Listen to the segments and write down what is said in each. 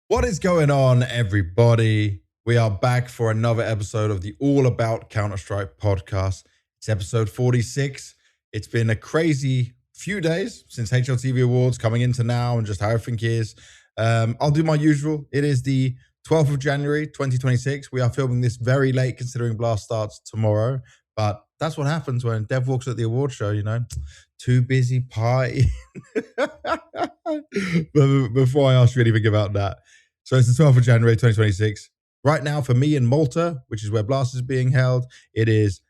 What is going on, everybody? We are back for another episode of the All About Counter-Strike podcast. It's episode 46. It's been a crazy few days since HLTV Awards coming into now and just how everything is. I'll do my usual. It is the 12th of January, 2026. We are filming this very late considering Blast starts tomorrow. But that's what happens when Dev walks at the award show, you know. Too busy partying. But before I ask you anything about that, so it's the 12th of January, 2026. Right now for me in Malta, which is where Blast is being held, it is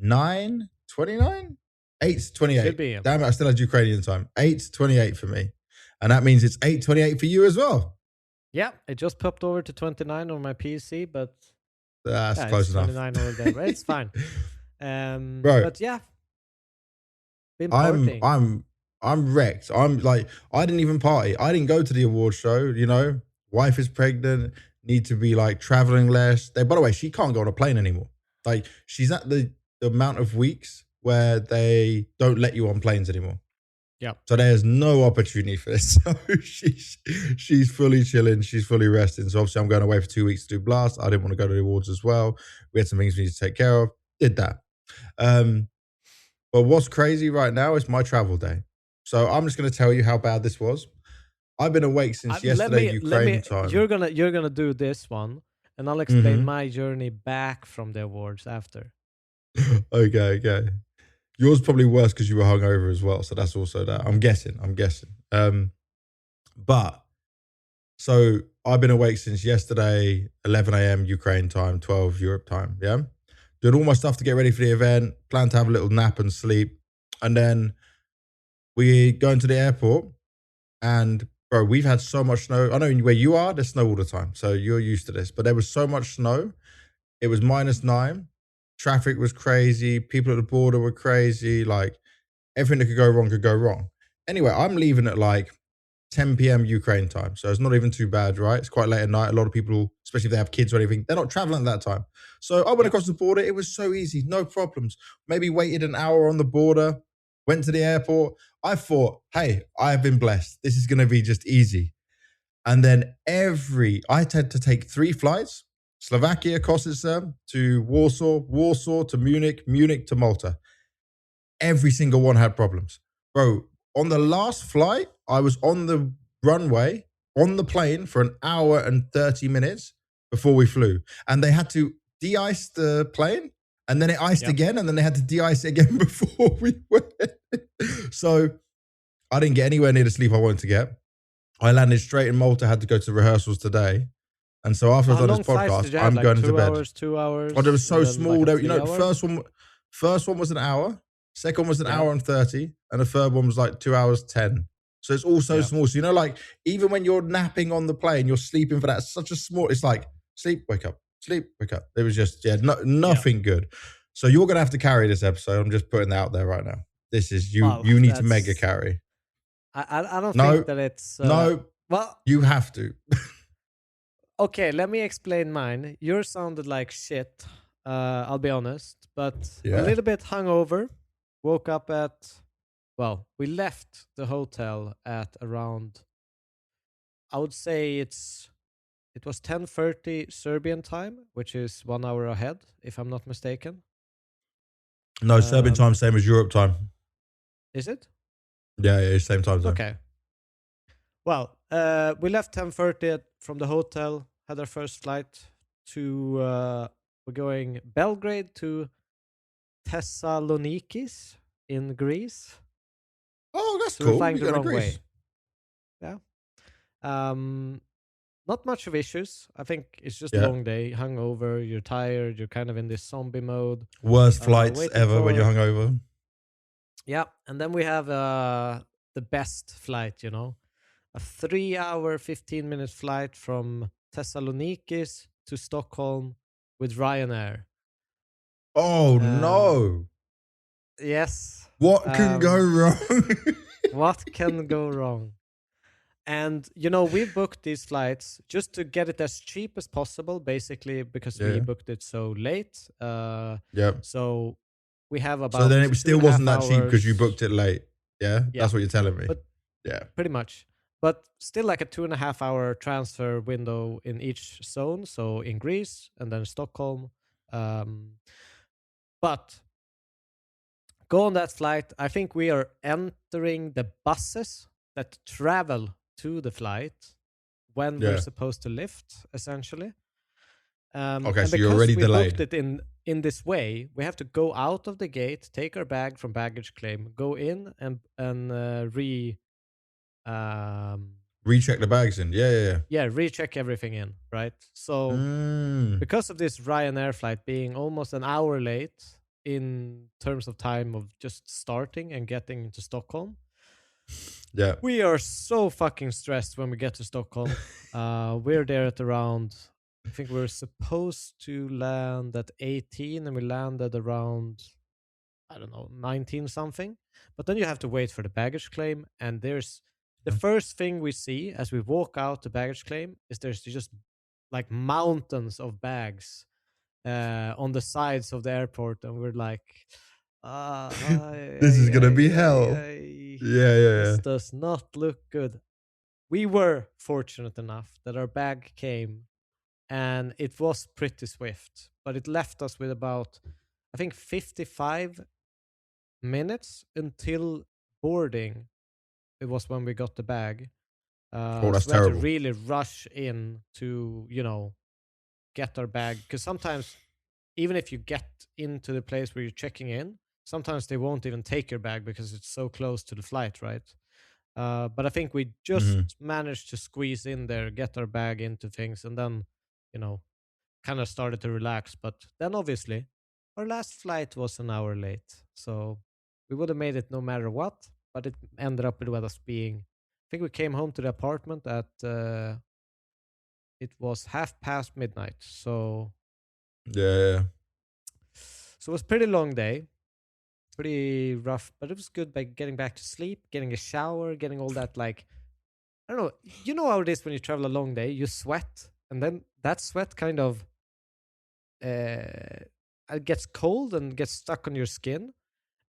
9:29? 8:28. Damn it, I still had Ukrainian time. 8:28 for me. And that means it's 8:28 for you as well. Yeah, it just popped over to 29 on my PC, but that's close enough. 29 over there, right? It's fine. Bro, but yeah, been partying. I'm wrecked. I'm like, I didn't even party. I didn't go to the award show. You know, wife is pregnant, need to be like traveling less. By the way, she can't go on a plane anymore. Like, she's at the amount of weeks where they don't let you on planes anymore. Yeah. So there's no opportunity for this. So she's fully chilling. She's fully resting. So obviously I'm going away for 2 weeks to do Blast. I didn't want to go to the awards as well. We had some things we need to take care of. Did that. But what's crazy right now is my travel day. So I'm just going to tell you how bad this was. I've been awake since yesterday, Ukraine time. You're gonna do this one, and I'll explain my journey back from the awards after. Okay. Yours probably worse because you were hungover as well. So that's also that. I'm guessing. But so I've been awake since yesterday, 11 a.m. Ukraine time, 12 Europe time. Yeah. Doing all my stuff to get ready for the event, plan to have a little nap and sleep. And then we go into the airport and bro, we've had so much snow. I know where you are, there's snow all the time. So you're used to this, but there was so much snow. It was -9. Traffic was crazy. People at the border were crazy. Like, everything that could go wrong. Anyway, I'm leaving at like 10 p.m. Ukraine time. So it's not even too bad, right? It's quite late at night. A lot of people, especially if they have kids or anything, they're not traveling at that time. So I went across the border. It was so easy. No problems. Maybe waited an hour on the border, went to the airport. I thought, hey, I've been blessed. This is going to be just easy. And then I had to take 3 flights. Slovakia, Košice to Warsaw to Munich to Malta. Every single one had problems. Bro, on the last flight, I was on the runway, on the plane for an hour and 30 minutes before we flew. And they had to de-ice the plane, and then it iced again, and then they had to de-ice it again before we went. So I didn't get anywhere near the sleep I wanted to get. I landed straight in Malta, had to go to rehearsals today. And so after I've done this podcast, I'm going to bed. 2 hours. Oh, they were so small. Like first one was an hour. Second one was an hour and 30. And the third one was like 2 hours 10. So it's all so small. So, you know, like, even when you're napping on the plane, you're sleeping for that. Such a small, it's like, sleep, wake up, sleep, wake up. It was just, nothing good. So you're going to have to carry this episode. I'm just putting that out there right now. This is, you need to mega carry. I don't think that it's... no, well, you have to. Okay, let me explain mine. Yours sounded like shit, I'll be honest, but a little bit hungover. Woke up we left the hotel at around, I would say it was 10:30 Serbian time, which is 1 hour ahead, if I'm not mistaken. No, Serbian time, same as Europe time. Is it? Yeah, same time zone. Okay. Well, we left 10:30 from the hotel, had our first flight to, we're going Belgrade to Thessaloniki in Greece. Oh, that's so cool. We're flying the wrong Greece. way. Yeah. Not much of issues. I think it's just a long day, hungover, you're tired, you're kind of in this zombie mode. Worst flights ever when you're hungover. Yeah, and then we have the best flight, you know. A 3-hour, 15-minute flight from Thessaloniki to Stockholm with Ryanair. Oh, no. Yes. What can go wrong? What can go wrong? And, you know, we booked these flights just to get it as cheap as possible, basically, because we booked it so late. So we have about... So then it still wasn't that cheap because you booked it late. Yeah? That's what you're telling me. But pretty much. but still like a 2.5 hour transfer window in each zone. So in Greece and then Stockholm. But go on that flight. I think we are entering the buses that travel to the flight when we're supposed to lift, essentially. Okay, and so you're because already we delayed. booked it in this way, we have to go out of the gate, take our bag from baggage claim, go in and Recheck the bags in. Yeah. recheck everything in, right? So because of this Ryanair flight being almost an hour late in terms of time of just starting and getting into Stockholm, Yeah. we are so fucking stressed when we get to Stockholm. We're there at around, I think we're supposed to land at 18 and we landed around, I don't know, 19 something. But then you have to wait for the baggage claim. And there's the first thing we see as we walk out the baggage claim is there's just like mountains of bags on the sides of the airport. And we're like, this is going to be hell. Yeah. This does not look good. We were fortunate enough that our bag came and it was pretty swift, but it left us with about, I think, 55 minutes until boarding. It was when we got the bag. That's so we had to terrible. really rush in to, get our bag. Because sometimes, even if you get into the place where you're checking in, sometimes they won't even take your bag because it's so close to the flight, right? But I think we just managed to squeeze in there, get our bag into things, and then, kind of started to relax. But then obviously, our last flight was an hour late. So we would have made it no matter what. But it ended up with us being, I think we came home to the apartment at, it was midnight. So Yeah. So it was a pretty long day, pretty rough, but it was good by getting back to sleep, getting a shower, getting all that, like, I don't know. You know how it is when you travel a long day, you sweat, and then that sweat kind of it gets cold and gets stuck on your skin,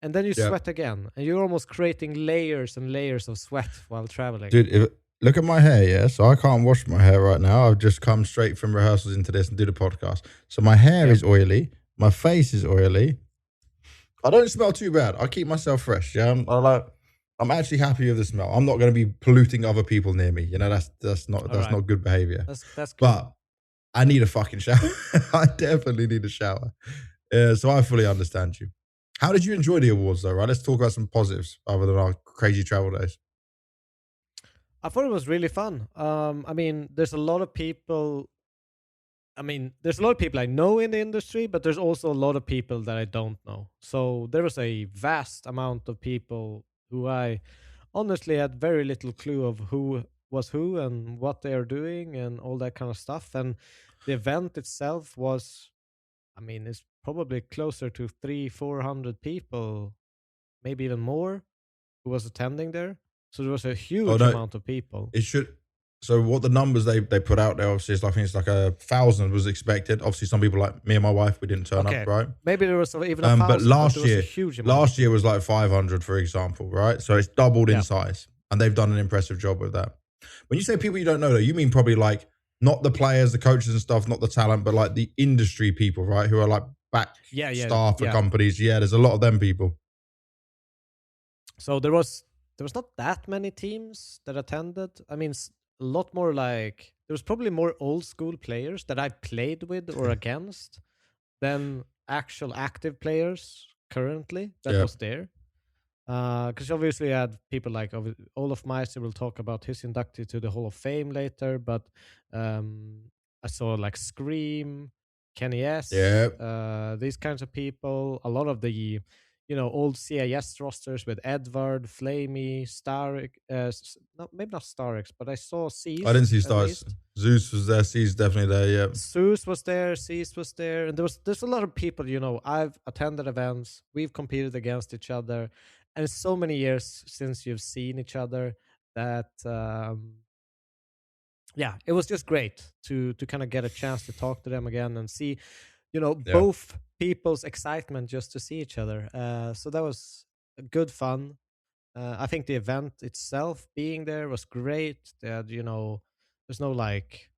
and then you sweat again, and you're almost creating layers and layers of sweat while traveling. Dude, look at my hair, yeah? So I can't wash my hair right now. I've just come straight from rehearsals into this and do the podcast. So my hair is oily. My face is oily. I don't smell too bad. I keep myself fresh, yeah? I'm actually happy with the smell. I'm not going to be polluting other people near me. You know, that's not good behavior. That's good. But I need a fucking shower. I definitely need a shower. So I fully understand you. How did you enjoy the awards though, right? Let's talk about some positives other than our crazy travel days. I thought it was really fun. I mean, there's a lot of people I know in the industry, but there's also a lot of people that I don't know. So there was a vast amount of people who I honestly had very little clue of who was who and what they are doing and all that kind of stuff. And the event itself was, it's probably closer to 300-400 people, maybe even more, who was attending there. So there was a huge amount of people. It should. So what the numbers they put out there, obviously, is I think it's like 1,000 was expected. Obviously, some people like me and my wife, we didn't turn up, right? Maybe there was even 1,000, but last year, a huge amount. Last year was like 500, for example, right? So it's doubled in size, and they've done an impressive job with that. When you say people you don't know, though, you mean probably like not the players, the coaches and stuff, not the talent, but like the industry people, right? Who are like back staff for companies. Yeah, there's a lot of them people. So there was not that many teams that attended. I mean, a lot more like, there was probably more old school players that I played with or against than actual active players currently that was there. Because obviously you had people like Olaf Meister will talk about his inductee to the Hall of Fame later, but I saw like Scream, Kenny S, these kinds of people, a lot of the old CIS rosters with Edvard, Flamey, Starix, maybe not Starix, but I saw Cease. I didn't see Stars. Zeus was there, Cease definitely there, yeah. Zeus was there, Cease was there, and there's a lot of people, I've attended events, we've competed against each other, and it's so many years since you've seen each other that it was just great to kind of get a chance to talk to them again and see both people's excitement just to see each other. So that was good fun. I think the event itself being there was great. They had, there's no like,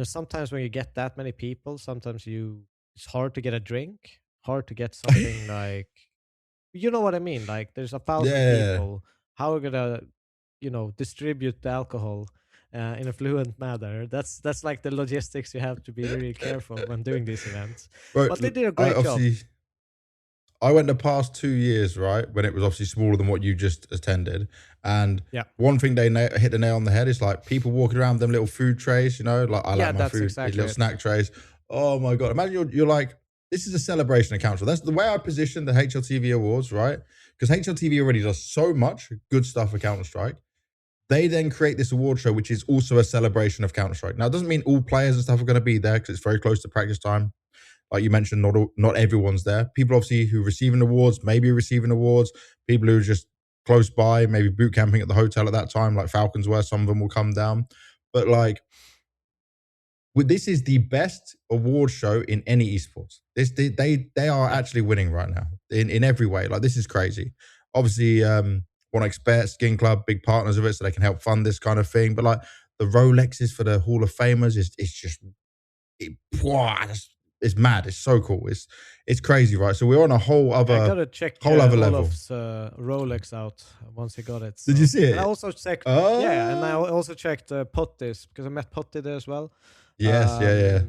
sometimes when you get that many people, sometimes it's hard to get a drink, hard to get something like, you know what I mean? Like there's 1,000 Yeah. people. How are we gonna, distribute the alcohol in a fluent manner? That's like the logistics. You have to be really careful when doing these events. Bro, But they did a I great job. obviously I went the past 2 years, right, when it was obviously smaller than what you just attended. And Yeah. one thing they hit the nail on the head is like people walking around with them little food trays, like I Yeah, like my that's food, exactly little it. snack trays. Oh my God. Imagine you're like, this is a celebration of Counter. That's the way I position the HLTV Awards, right? Because HLTV already does so much good stuff for Counter-Strike. They then create this award show, which is also a celebration of Counter-Strike. Now, it doesn't mean all players and stuff are going to be there because it's very close to practice time. Like you mentioned, not everyone's there. People obviously who are receiving awards, maybe receiving awards, people who are just close by, maybe boot camping at the hotel at that time, like Falcons were, some of them will come down. But like, this is the best award show in any esports. They are actually winning right now in every way. Like this is crazy. Obviously, One Expert, Skin Club, big partners of it, so they can help fund this kind of thing. But like the Rolexes for the Hall of Famers it's just it's mad. It's so cool. It's crazy, right? So we're on a whole I other gotta check level. Olaf's Rolex out once he got it. So. Did you see it? And I also checked. Oh, Yeah, and I also checked Pottis because I met Potti there as well. Yes, yeah.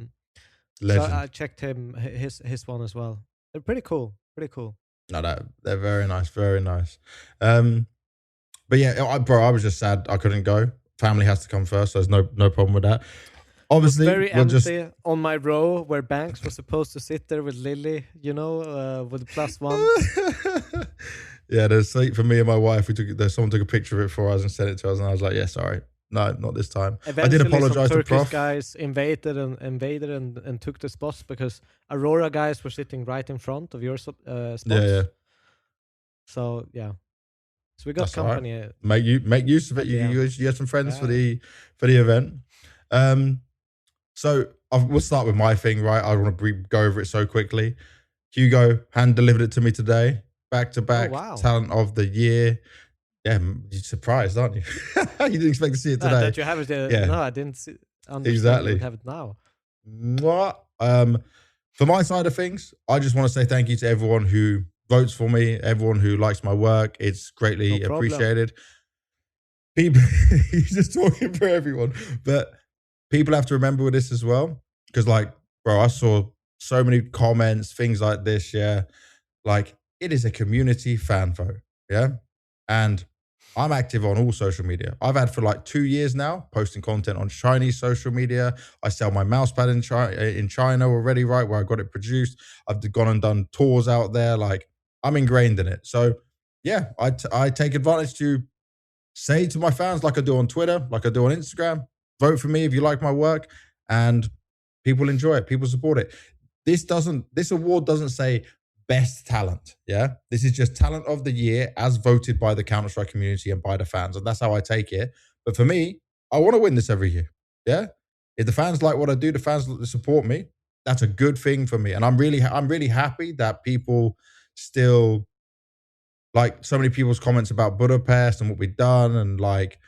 Legend. So I checked his one as well. They're pretty cool. Pretty cool. No, they're very nice, very nice. But yeah, I was just sad I couldn't go. Family has to come first, so there's no problem with that. Obviously, very empty on my row where Banks was supposed to sit there with Lily, with +1. Yeah, there's seat for me and my wife. Someone took a picture of it for us and sent it to us, and I was like, yeah, sorry. No, not this time. Eventually, I did apologize to Turkish Prof. guys invaded and took the spots because Aurora guys were sitting right in front of your spots. Yeah. So yeah, so we got That's company. Right. Make use of it. You had some friends for the event. So we'll start with my thing, right? I want to go over it so quickly. Hugo hand delivered it to me today, back to back. Talent of the year. Yeah, you're surprised, aren't you? You didn't expect to see it today. That you have it. Yeah. No, I didn't see. Exactly. You have it now. What? For my side of things, I just want to say thank you to everyone who votes for me, everyone who likes my work. It's greatly appreciated. People, you're just talking for everyone, but people have to remember with this as well, because like, bro, I saw so many comments, things like this. Yeah, like it is a community fan vote. Yeah, and I'm active on all social media. I've had for like 2 years now, posting content on Chinese social media. I sell my mousepad in China already, right, where I got it produced. I've gone and done tours out there. Like I'm ingrained in it. So yeah, I take advantage to say to my fans, like I do on Twitter, like I do on Instagram, vote for me if you like my work, and people enjoy it. People support it. This award doesn't say best talent. Yeah. This is just talent of the year as voted by the Counter-Strike community and by the fans. And that's how I take it. But for me, I want to win this every year. Yeah. If the fans like what I do, the fans support me, that's a good thing for me. And I'm really happy that people still like so many people's comments about Budapest and what we've done and like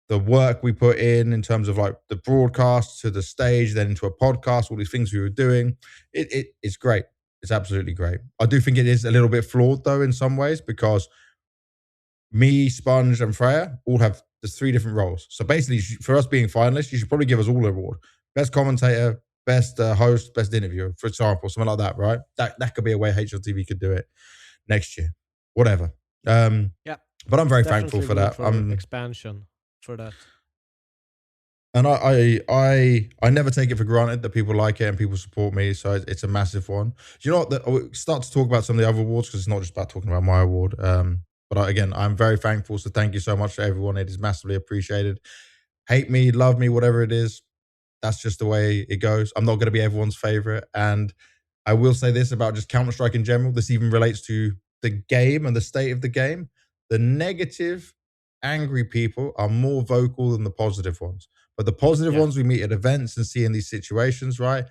the work we put in terms of like the broadcast to the stage, then into a podcast, all these things we were doing. It's great. It's absolutely great. I do think it is a little bit flawed though in some ways because me, Sponge, and Freya all have there's 3 different roles. So basically, for us being finalists, you should probably give us all an award: best commentator, best host, best interviewer, for example, something like that, right? That could be a way HLTV could do it next year, whatever. Yeah, but I'm very thankful for that. Expansion for that. And I never take it for granted that people like it and people support me. So it's a massive one. Do you know what? We'll start to talk about some of the other awards because it's not just about talking about my award. But again, I'm very thankful. So thank you so much to everyone. It is massively appreciated. Hate me, love me, whatever it is. That's just the way it goes. I'm not going to be everyone's favorite. And I will say this about just Counter-Strike in general. This even relates to the game and the state of the game. The negative, angry people are more vocal than the positive ones. But the positive ones we meet at events and see in these situations, right?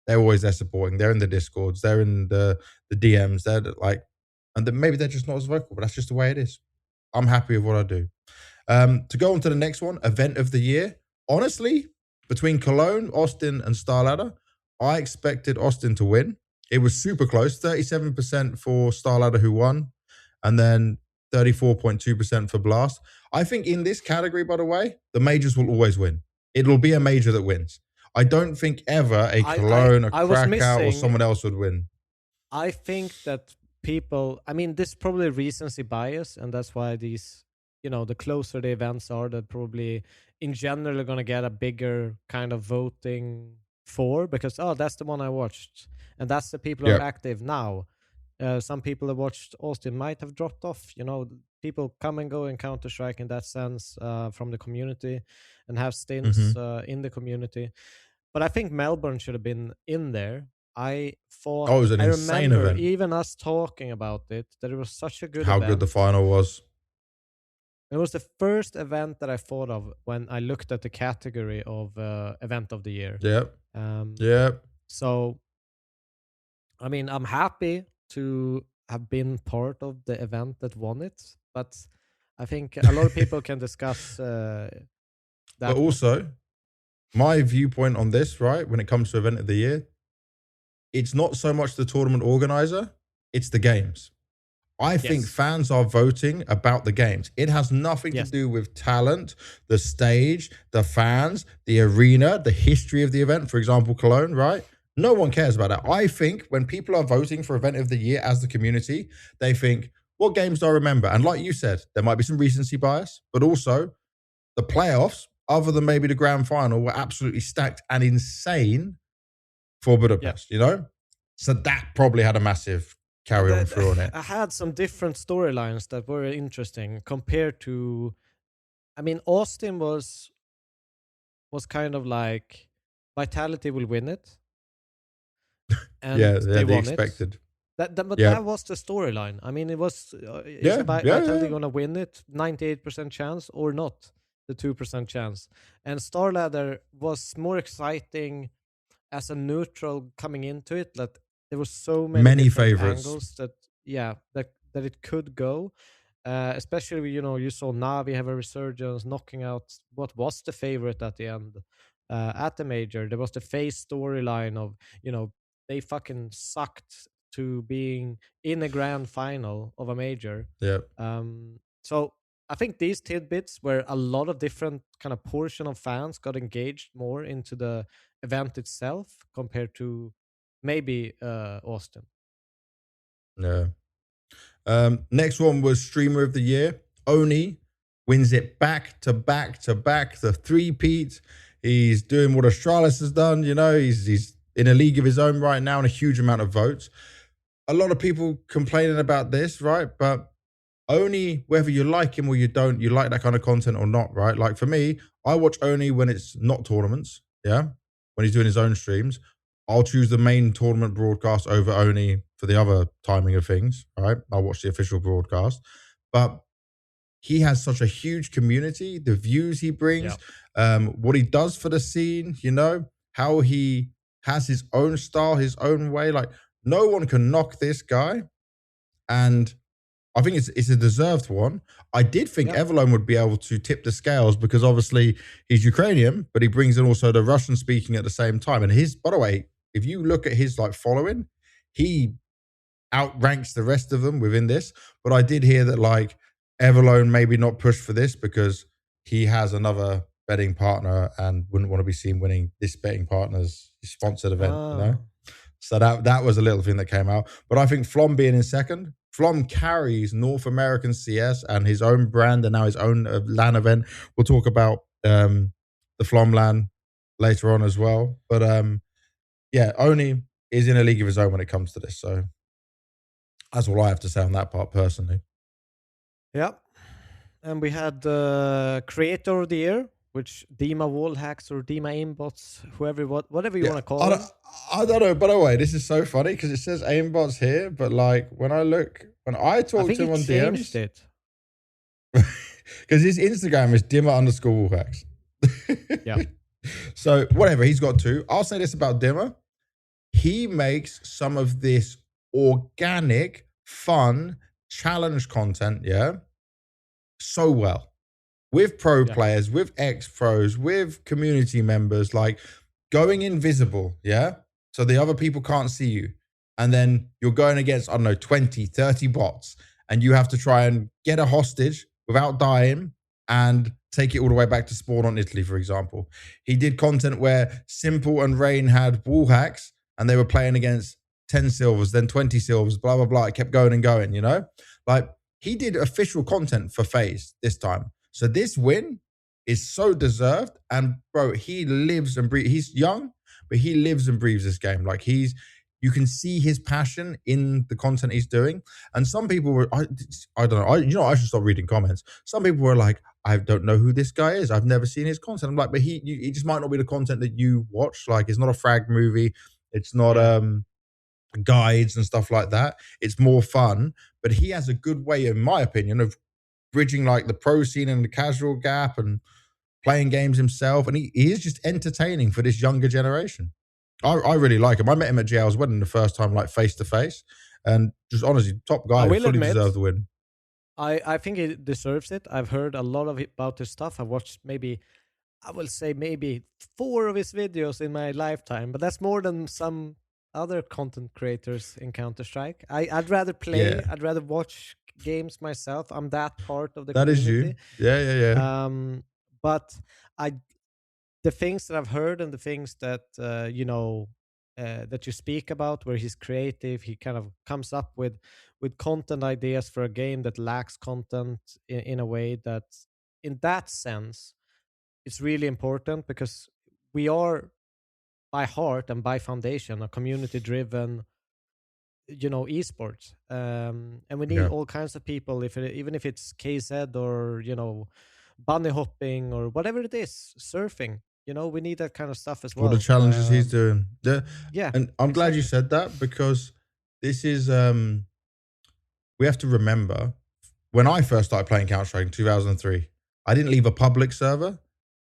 They're always there supporting. They're in the Discords. They're in the DMs. They're like, and maybe they're just not as vocal, but that's just the way it is. I'm happy with what I do. To go on to the next one, event of the year. Honestly, between Cologne, Austin, and Starladder, I expected Austin to win. It was super close, 37% for Starladder who won, and then 34.2% for Blast. I think in this category, by the way, the majors will always win. It'll be a major that wins. I don't think ever a Cologne, a Krakow, or someone else would win. I think that people, I mean, this is probably recency bias, and that's why these, you know, the closer the events are, that probably in general are going to get a bigger kind of voting for, because, oh, that's the one I watched, and that's the people who are active now. Some people that watched Austin might have dropped off. You know, people come and go in Counter-Strike in that sense from the community and have stints in the community. But I think Melbourne should have been in there. I thought, it was an insane event. Even us talking about it, that it was such a good How event. Good the final was. It was the first event that I thought of when I looked at the category of event of the year. Yep. So, I mean, I'm happy to have been part of the event that won it, but I think a lot of people can discuss that. But also, my viewpoint on this, right, when it comes to event of the year, it's not so much the tournament organizer, it's the games. I think fans are voting about the games. It has nothing to do with talent, the stage, the fans, the arena, the history of the event. For example, Cologne, right? No one cares about that. I think when people are voting for event of the year as the community, they think, what games do I remember? And like you said, there might be some recency bias, but also the playoffs, other than maybe the grand final, were absolutely stacked and insane for Budapest, you know? So that probably had a massive carry on through on it. I had some different storylines that were interesting compared to, I mean, Austin was kind of like Vitality will win it. And they won expected. But that was the storyline. I mean, it was Vitality gonna win it, 98% chance or not, the 2% chance. And Starladder was more exciting as a neutral coming into it. That there was so many favorites angles that it could go. Especially, you know, you saw Navi have a resurgence, knocking out what was the favorite at the end at the major. There was the face storyline of, you know, they fucking sucked to being in a grand final of a major. So I think these tidbits where a lot of different kind of portion of fans got engaged more into the event itself compared to maybe Austin. Next one was Streamer of the Year. Oni wins it back to back to back, the three-peat. He's doing what Astralis has done, you know, he's in a league of his own right now and a huge amount of votes. A lot of people complaining about this, right? But Oni, whether you like him or you don't, you like that kind of content or not, right? Like for me, I watch Oni when it's not tournaments, when he's doing his own streams. I'll choose the main tournament broadcast over Oni for the other timing of things, right? I'll watch the official broadcast. But he has such a huge community, the views he brings, what he does for the scene, you know, how he has his own style, his own way. Like, no one can knock this guy. And I think it's a deserved one. I did think Everlone would be able to tip the scales because obviously he's Ukrainian, but he brings in also the Russian speaking at the same time. And his, by the way, if you look at his like following, he outranks the rest of them within this. But I did hear that like Everlone maybe not push for this because he has another betting partner and wouldn't want to be seen winning this betting partner's sponsored event, you know? So that was a little thing that came out. But I think Flom being in second, Flom carries North American CS and his own brand and now his own LAN event. We'll talk about the Flom LAN later on as well. But Oni is in a league of his own when it comes to this. So that's all I have to say on that part personally. Yep. And we had the Creator of the Year, which Dima Wallhacks or Dima Aimbots, whatever you want to call it. I don't know. By the way, this is so funny because it says Aimbots here, but like when I talk to him on DMs, it because his Instagram is Dimmer_Wallhacks. Yeah. So whatever, he's got two. I'll say this about Dimmer. He makes some of this organic, fun, challenge content, so well with pro players, with ex-pros, with community members, like going invisible, yeah? So the other people can't see you. And then you're going against, I don't know, 20, 30 bots, and you have to try and get a hostage without dying and take it all the way back to spawn on Italy, for example. He did content where Simple and Rain had wall hacks, and they were playing against 10 silvers, then 20 silvers, blah, blah, blah. It kept going and going, you know? Like, he did official content for FaZe this time. So this win is so deserved. And bro, he lives and breathes. He's young, but he lives and breathes this game. Like you can see his passion in the content he's doing. And some people were, I don't know, I should stop reading comments. Some people were like, I don't know who this guy is. I've never seen his content. I'm like, but he just might not be the content that you watch. Like, it's not a frag movie. It's not guides and stuff like that. It's more fun. But he has a good way, in my opinion, of bridging like the pro scene and the casual gap and playing games himself. And he is just entertaining for this younger generation. I really like him. I met him at JL's wedding the first time, like face to face, and just honestly, top guy. Fully deserved the win. I think he deserves it. I've heard a lot about his stuff. I've watched maybe 4 of his videos in my lifetime, but that's more than some other content creators in Counter-Strike. I'd rather play. Yeah. I'd rather watch games myself. I'm that part of the community. That is you. Yeah. But the things that I've heard and the things that that you speak about, where he's creative, he kind of comes up with content ideas for a game that lacks content in a way that, in that sense, it's really important, because we are by heart and by foundation a community-driven, esports, and we need all kinds of people. Even if it's KZ or bunny hopping or whatever it is, surfing. We need that kind of stuff as well. All the challenges he's doing. Yeah. And I'm glad you said that, because this is, we have to remember, when I first started playing Counter-Strike in 2003, I didn't leave a public server.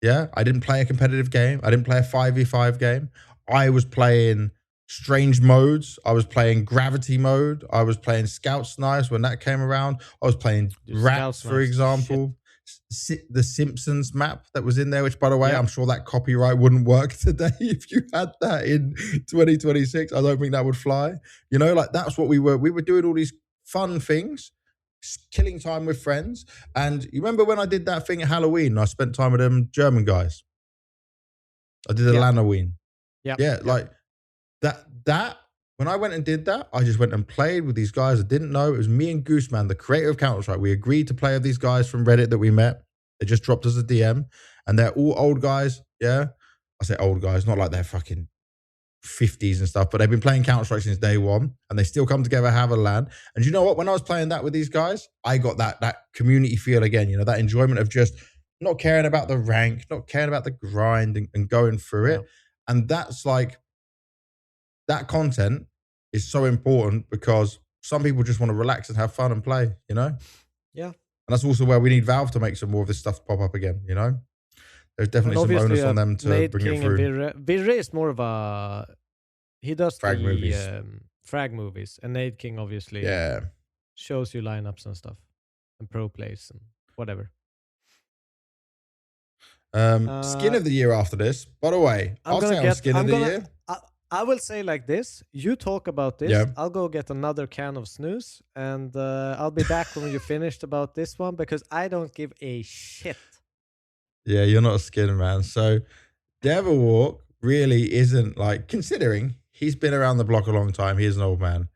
Yeah. I didn't play a competitive game. I didn't play a 5v5 game. I was playing strange modes. I was playing gravity mode. I was playing Scout Snipes when that came around. I was playing Rats, for example. The Simpsons map that was in there, which, by the way, I'm sure that copyright wouldn't work today if you had that in 2026. I don't think that would fly. Like, that's what we were doing, all these fun things, killing time with friends. And you remember when I did that thing at Halloween? I spent time with them German guys. I did a Halloween. Like that. When I went and did that, I just went and played with these guys I didn't know. It was me and Gooseman, the creator of Counter-Strike. We agreed to play with these guys from Reddit that we met. They just dropped us a DM, and they're all old guys. Yeah. I say old guys, not like they're fucking 50s and stuff, but they've been playing Counter-Strike since day one, and they still come together, have a LAN. And you know what? When I was playing that with these guys, I got that community feel again, that enjoyment of just not caring about the rank, not caring about the grind and going through it. And that's like, that content is so important, because some people just want to relax and have fun and play, Yeah. And that's also where we need Valve to make some more of this stuff pop up again, There's definitely some onus on them to Nate bring King it through. Virre is more of a... He does frag movies. Frag movies. And Nate King obviously shows you lineups and stuff. And pro plays and whatever. Skin of the year after this. By the way, I'll say on skin of the year. I will say like this. You talk about this. Yeah. I'll go get another can of snooze, and I'll be back when you're finished about this one, because I don't give a shit. Yeah, you're not a skin man. So Devil Walk really isn't, like, considering he's been around the block a long time. He is an old man.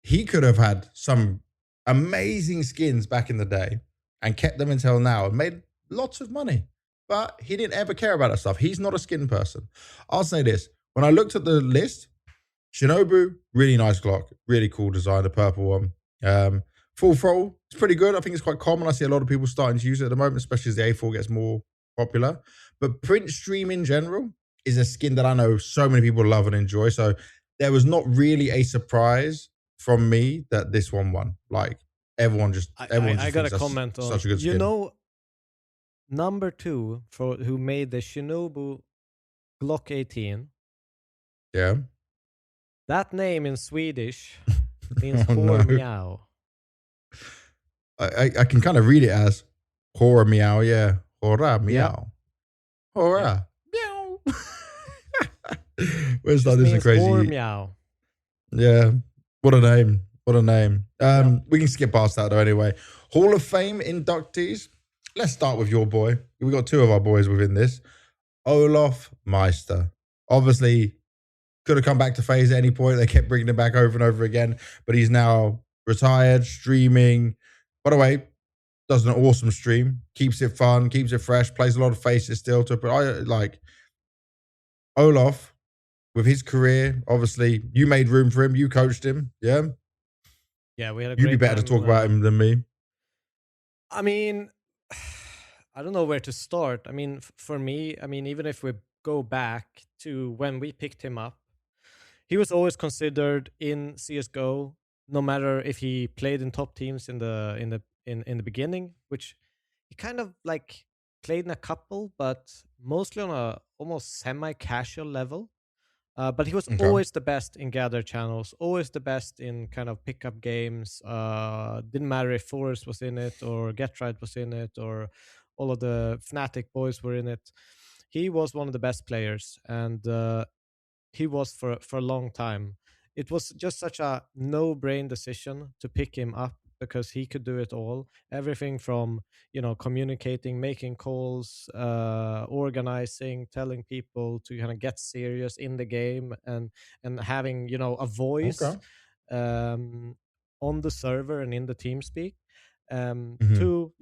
He could have had some amazing skins back in the day and kept them until now and made lots of money. But he didn't ever care about that stuff. He's not a skin person. I'll say this. When I looked at the list, Shinobu, really nice Glock. Really cool design, the purple one. Full Throttle, it's pretty good. I think it's quite common. I see a lot of people starting to use it at the moment, especially as the A4 gets more popular. But Print Stream in general is a skin that I know so many people love and enjoy. So there was not really a surprise from me that this one won. Like, everyone just I got a comment on, such a good skin. Number 2 for who made the Shinobu Glock 18. Yeah. That name in Swedish means whore meow. I can kind of read it as horror meow, yeah. Horror Yep. meow. Horror meow. Where's like Just this a means or crazy. meow. Yeah. What a name. What a name. Yep. We can skip past that though anyway. Hall of Fame inductees. Let's start with your boy. We got two of our boys within this. Olaf Meister. Obviously, could have come back to FaZe at any point. They kept bringing him back over and over again, but he's now retired, streaming. By the way, does an awesome stream, keeps it fun, keeps it fresh, plays a lot of faces still. But I like Olaf with his career. Obviously, you made room for him. You coached him. Yeah. Yeah, we had a You'd be great better time. to talk about him than me. I mean, I don't know where to start. I mean, for me, I mean, even if we go back to when we picked him up, he was always considered in CS:GO, no matter if he played in top teams in the beginning, which he kind of like played in a couple, but mostly on a almost semi-casual level. But he was Okay. always the best in gather channels, always the best in kind of pickup games. Didn't matter if Forest was in it or Getright was in it or all of the Fnatic boys were in it. He was one of the best players, and he was for a long time. It was just such a no-brain decision to pick him up because he could do it all. Everything from communicating, making calls, organizing, telling people to kind of get serious in the game, and having a voice Okay. um, on the server and in the team speak. Mm-hmm. To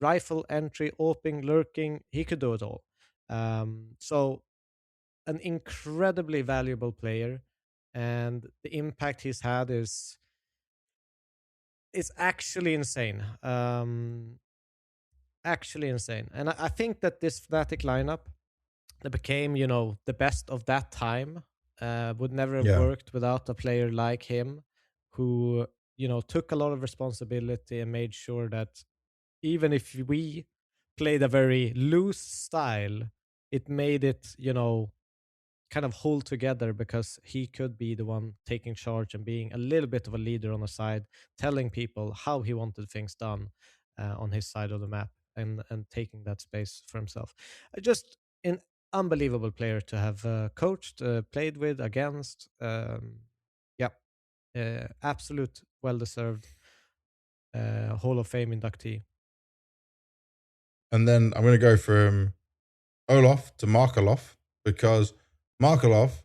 rifle entry, oping, lurking, he could do it all. So an incredibly valuable player, and the impact he's had is actually insane. Actually insane. And I think that this Fnatic lineup that became, the best of that time, would never have Yeah. worked without a player like him, who took a lot of responsibility and made sure that even if we played a very loose style, it made it kind of hold together because he could be the one taking charge and being a little bit of a leader on the side, telling people how he wanted things done on his side of the map, and taking that space for himself. Just an unbelievable player to have coached, played with, against. Yeah, absolute well deserved Hall of Fame inductee. And then I'm going to go from Olaf to Markelov because Markelov,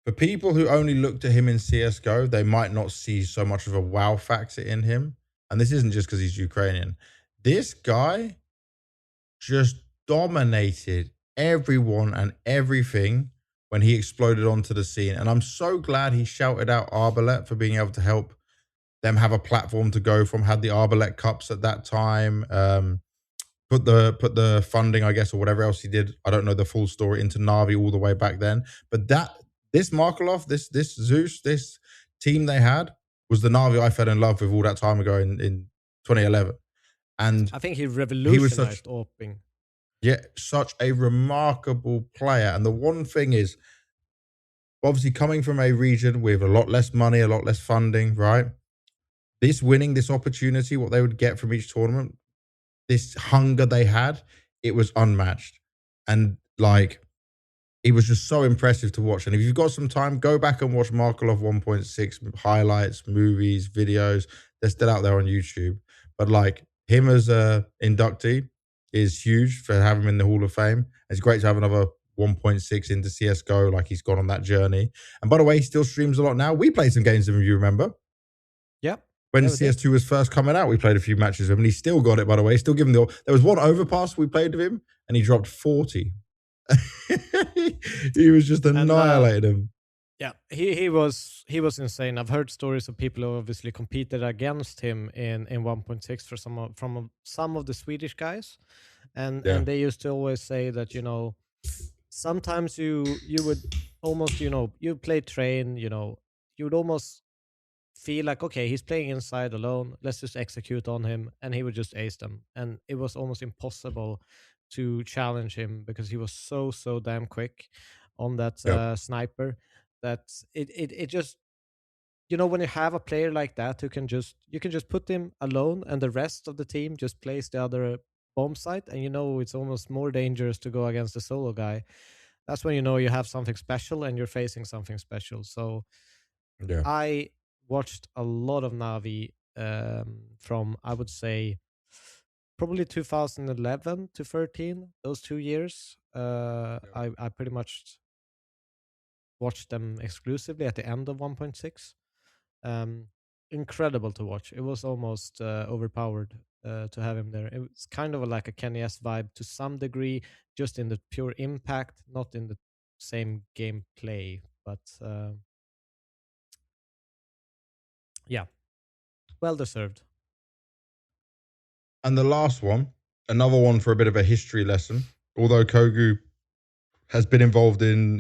for people who only looked at him in CSGO, they might not see so much of a wow factor in him. And this isn't just because he's Ukrainian. This guy just dominated everyone and everything when he exploded onto the scene. And I'm so glad he shouted out Arbalet for being able to help them have a platform to go from. Had the Arbalet Cups at that time. Put the funding, I guess, or whatever else he did. I don't know the full story into Navi all the way back then. But this Markelov, this Zeus, this team they had was the Navi I fell in love with all that time ago in 2011. And I think he he was such revolutionized oping. such a remarkable player. And the one thing is, obviously coming from a region with a lot less money, a lot less funding, right? This opportunity, what they would get from each tournament, this hunger they had, it was unmatched. And like, it was just so impressive to watch. And if you've got some time, go back and watch Markelov 1.6 highlights, movies, videos. They're still out there on YouTube. But like, him as a inductee is huge for having him in the Hall of Fame. It's great to have another 1.6 into CSGO, like he's gone on that journey. And by the way, he still streams a lot now. We played some games with him, you remember? Yep. When Yeah, CS2 was first coming out, we played a few matches with him, and he still got it, by the way. Still giving there was one overpass we played with him, and he dropped 40. He was just annihilated him. Yeah, he was insane. I've heard stories of people who obviously competed against him in 1.6 for some of the Swedish guys, and they used to always say that sometimes you would almost you play train, you would almost feel like, okay, he's playing inside alone, let's just execute on him, and he would just ace them, and it was almost impossible to challenge him because he was so damn quick on that Yep. sniper that it just you know, when you have a player like that who you can just put him alone and the rest of the team just plays the other bomb site, and you know it's almost more dangerous to go against the solo guy. That's when you know you have something special and you're facing something special. So Yeah. I watched a lot of Navi from, I would say, probably 2011 to 13, those 2 years. I pretty much watched them exclusively at the end of 1.6. Incredible to watch. It was almost overpowered to have him there. It was kind of like a Kenny S vibe to some degree, just in the pure impact, not in the same gameplay. But yeah, well deserved. And the last one, another one for a bit of a history lesson. Although Kogu has been involved in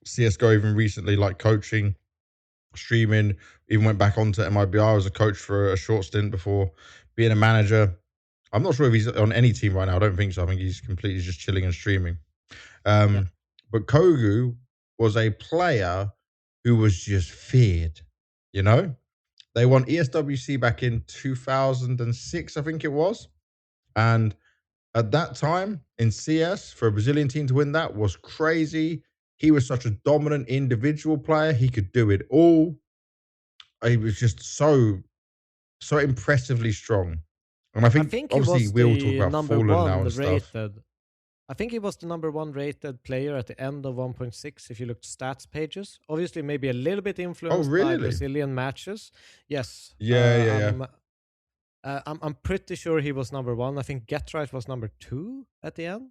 CSGO even recently, like coaching, streaming, even went back onto MIBR as a coach for a short stint before being a manager. I'm not sure if he's on any team right now. I don't think so. I think he's completely just chilling and streaming. Yeah. But Kogu was a player who was just feared, you know? They won ESWC back in 2006, I think it was. And at that time in CS, for a Brazilian team to win that was crazy. He was such a dominant individual player. He could do it all. He was just so impressively strong. And I I think, think he obviously, was we all talk the about number Fallen now one and stuff. rated. I think he was the number one rated player at the end of 1.6 if you looked stats pages. Obviously, maybe a little bit Oh, influenced by really? Brazilian matches. Yes. Yeah. I'm pretty sure he was number one. I think Get Right was number two at the end.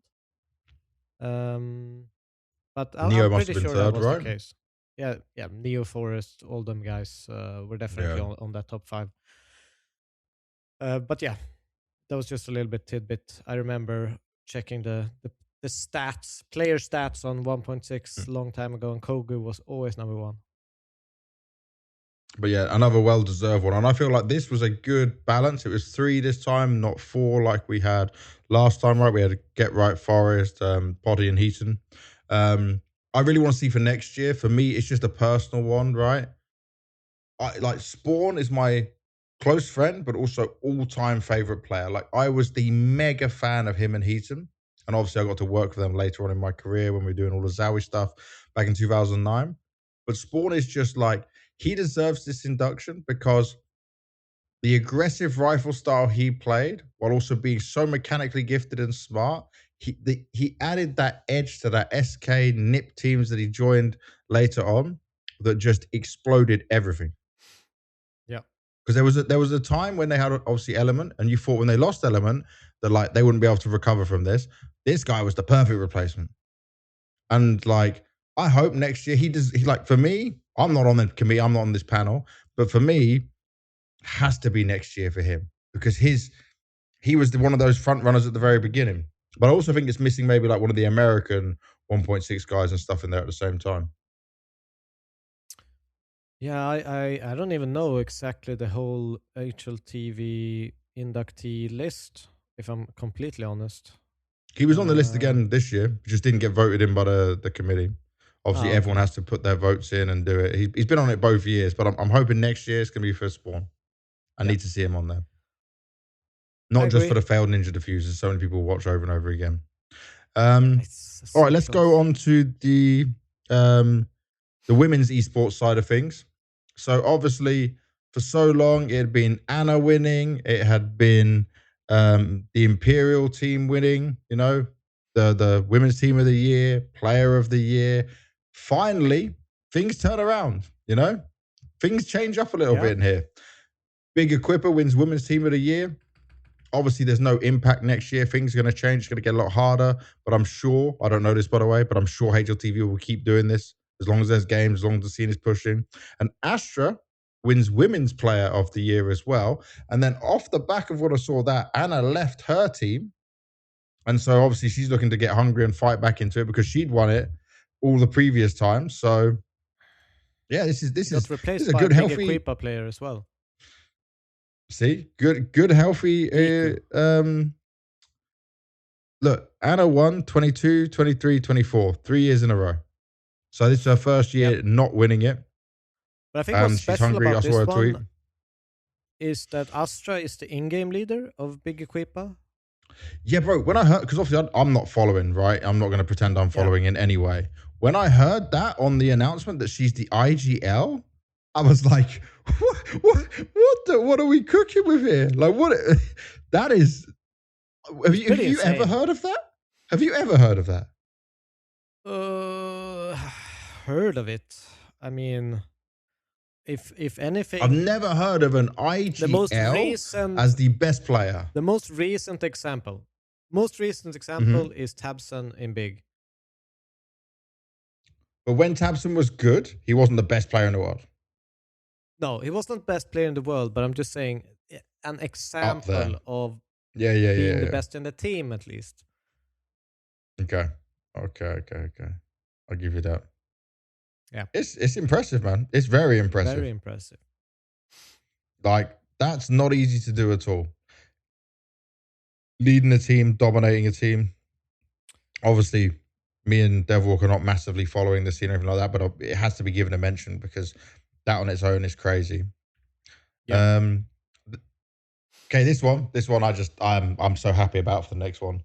But Neo I'm must pretty have been sure that third, was the right? case. Yeah. Neo Forest, all them guys were definitely Yeah. on that top five. But yeah, that was just a little bit tidbit. I remember checking the stats, player stats on 1.6 long time ago, and Kogu was always number one. But yeah, another well-deserved one. And I feel like this was a good balance. It was 3 this time, not 4 like we had last time, right? We had Get Right, Forest, Body and Heaton. I really want to see for next year. For me, it's just a personal one, right? Like Spawn is my close friend, but also all-time favorite player. Like I was the mega fan of him and Heaton. And obviously I got to work with them later on in my career when we were doing all the ZywOo stuff back in 2009. But Spawn is just like, he deserves this induction because the aggressive rifle style he played, while also being so mechanically gifted and smart, he added that edge to that SK NIP teams that he joined later on that just exploded everything. Yeah, because there was a time when they had obviously Element, and you thought when they lost Element that like they wouldn't be able to recover from this. This guy was the perfect replacement, and like I hope next year he does. He like for me, I'm not on the committee, I'm not on this panel, but for me, has to be next year for him because he was one of those front runners at the very beginning. But I also think it's missing maybe like one of the American 1.6 guys and stuff in there at the same time. yeah. I don't even know exactly the whole HLTV inductee list, if I'm completely honest. He was on the list again this year, just didn't get voted in by the committee. Obviously, everyone Okay. has to put their votes in and do it. He's been on it both years, but I'm hoping next year it's going to be for Spawn. I Yeah, need to see him on there. I Not just for agree. the failed Ninja Diffusers, so many people watch over and over again. Yeah, All it's right, so let's go close. on to the women's esports side of things. So obviously, for so long, it had been Anna winning. It had been the Imperial team winning. You know, the women's team of the year, player of the year. Finally, things turn around. You know, things change up a little Yeah, bit in here. Big Equipper wins women's team of the year. Obviously, there's no impact next year. Things are going to change. It's going to get a lot harder. But I'm sure, I don't know this by the way, but I'm sure HLTV will keep doing this as long as there's games, as long as the scene is pushing. And Astra wins Women's Player of the Year as well. And then off the back of what I saw that, Anna left her team. And so obviously she's looking to get hungry and fight back into it because she'd won it all the previous times. So yeah, this he got is replaced a by a good, big healthy. Equipa player as well. See, good, healthy. Miku. Look, Anna won 22, 23, 24, 3 years in a row. So this is her first Yep. year not winning it. But I think what's She's special hungry. I about saw this her tweet. one is that Astra is the in-game leader of Big Equipa. Yeah, bro. When I heard, because obviously I'm not following, right? I'm not going to pretend I'm following in any way. When I heard that on the announcement that she's the IGL, I was like, what are we cooking with here? Like, what? That is. Have you ever heard of that? Have you ever heard of that? Heard of it. I mean, if anything, I've never heard of an IGL as the best player. The most recent example is Tabson in Big. But when Tabson was good, he wasn't the best player in the world. No, he wasn't best player in the world, but I'm just saying an example of being the best in the team, at least. Okay. I'll give you that. Yeah. It's impressive, man. It's very impressive. Very impressive. Like, that's not easy to do at all. Leading a team, dominating a team. Obviously, me and DevWalk are not massively following the scene or anything like that, but it has to be given a mention because that on its own is crazy. Yeah. Okay, this one I'm so happy about for the next one.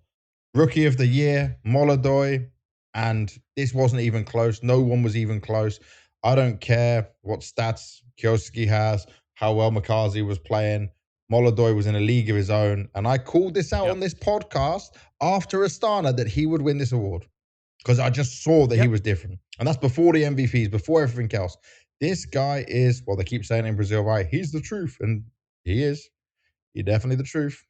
Rookie of the Year, Molodoy, and this wasn't even close. No one was even close. I don't care what stats Kioski has, how well Makazi was playing. Molodoy was in a league of his own, and I called this out on this podcast after Astana that he would win this award because I just saw that he was different. And that's before the MVPs, before everything else. This guy is, well, they keep saying in Brazil, right? He's the truth, and he is. He's definitely the truth.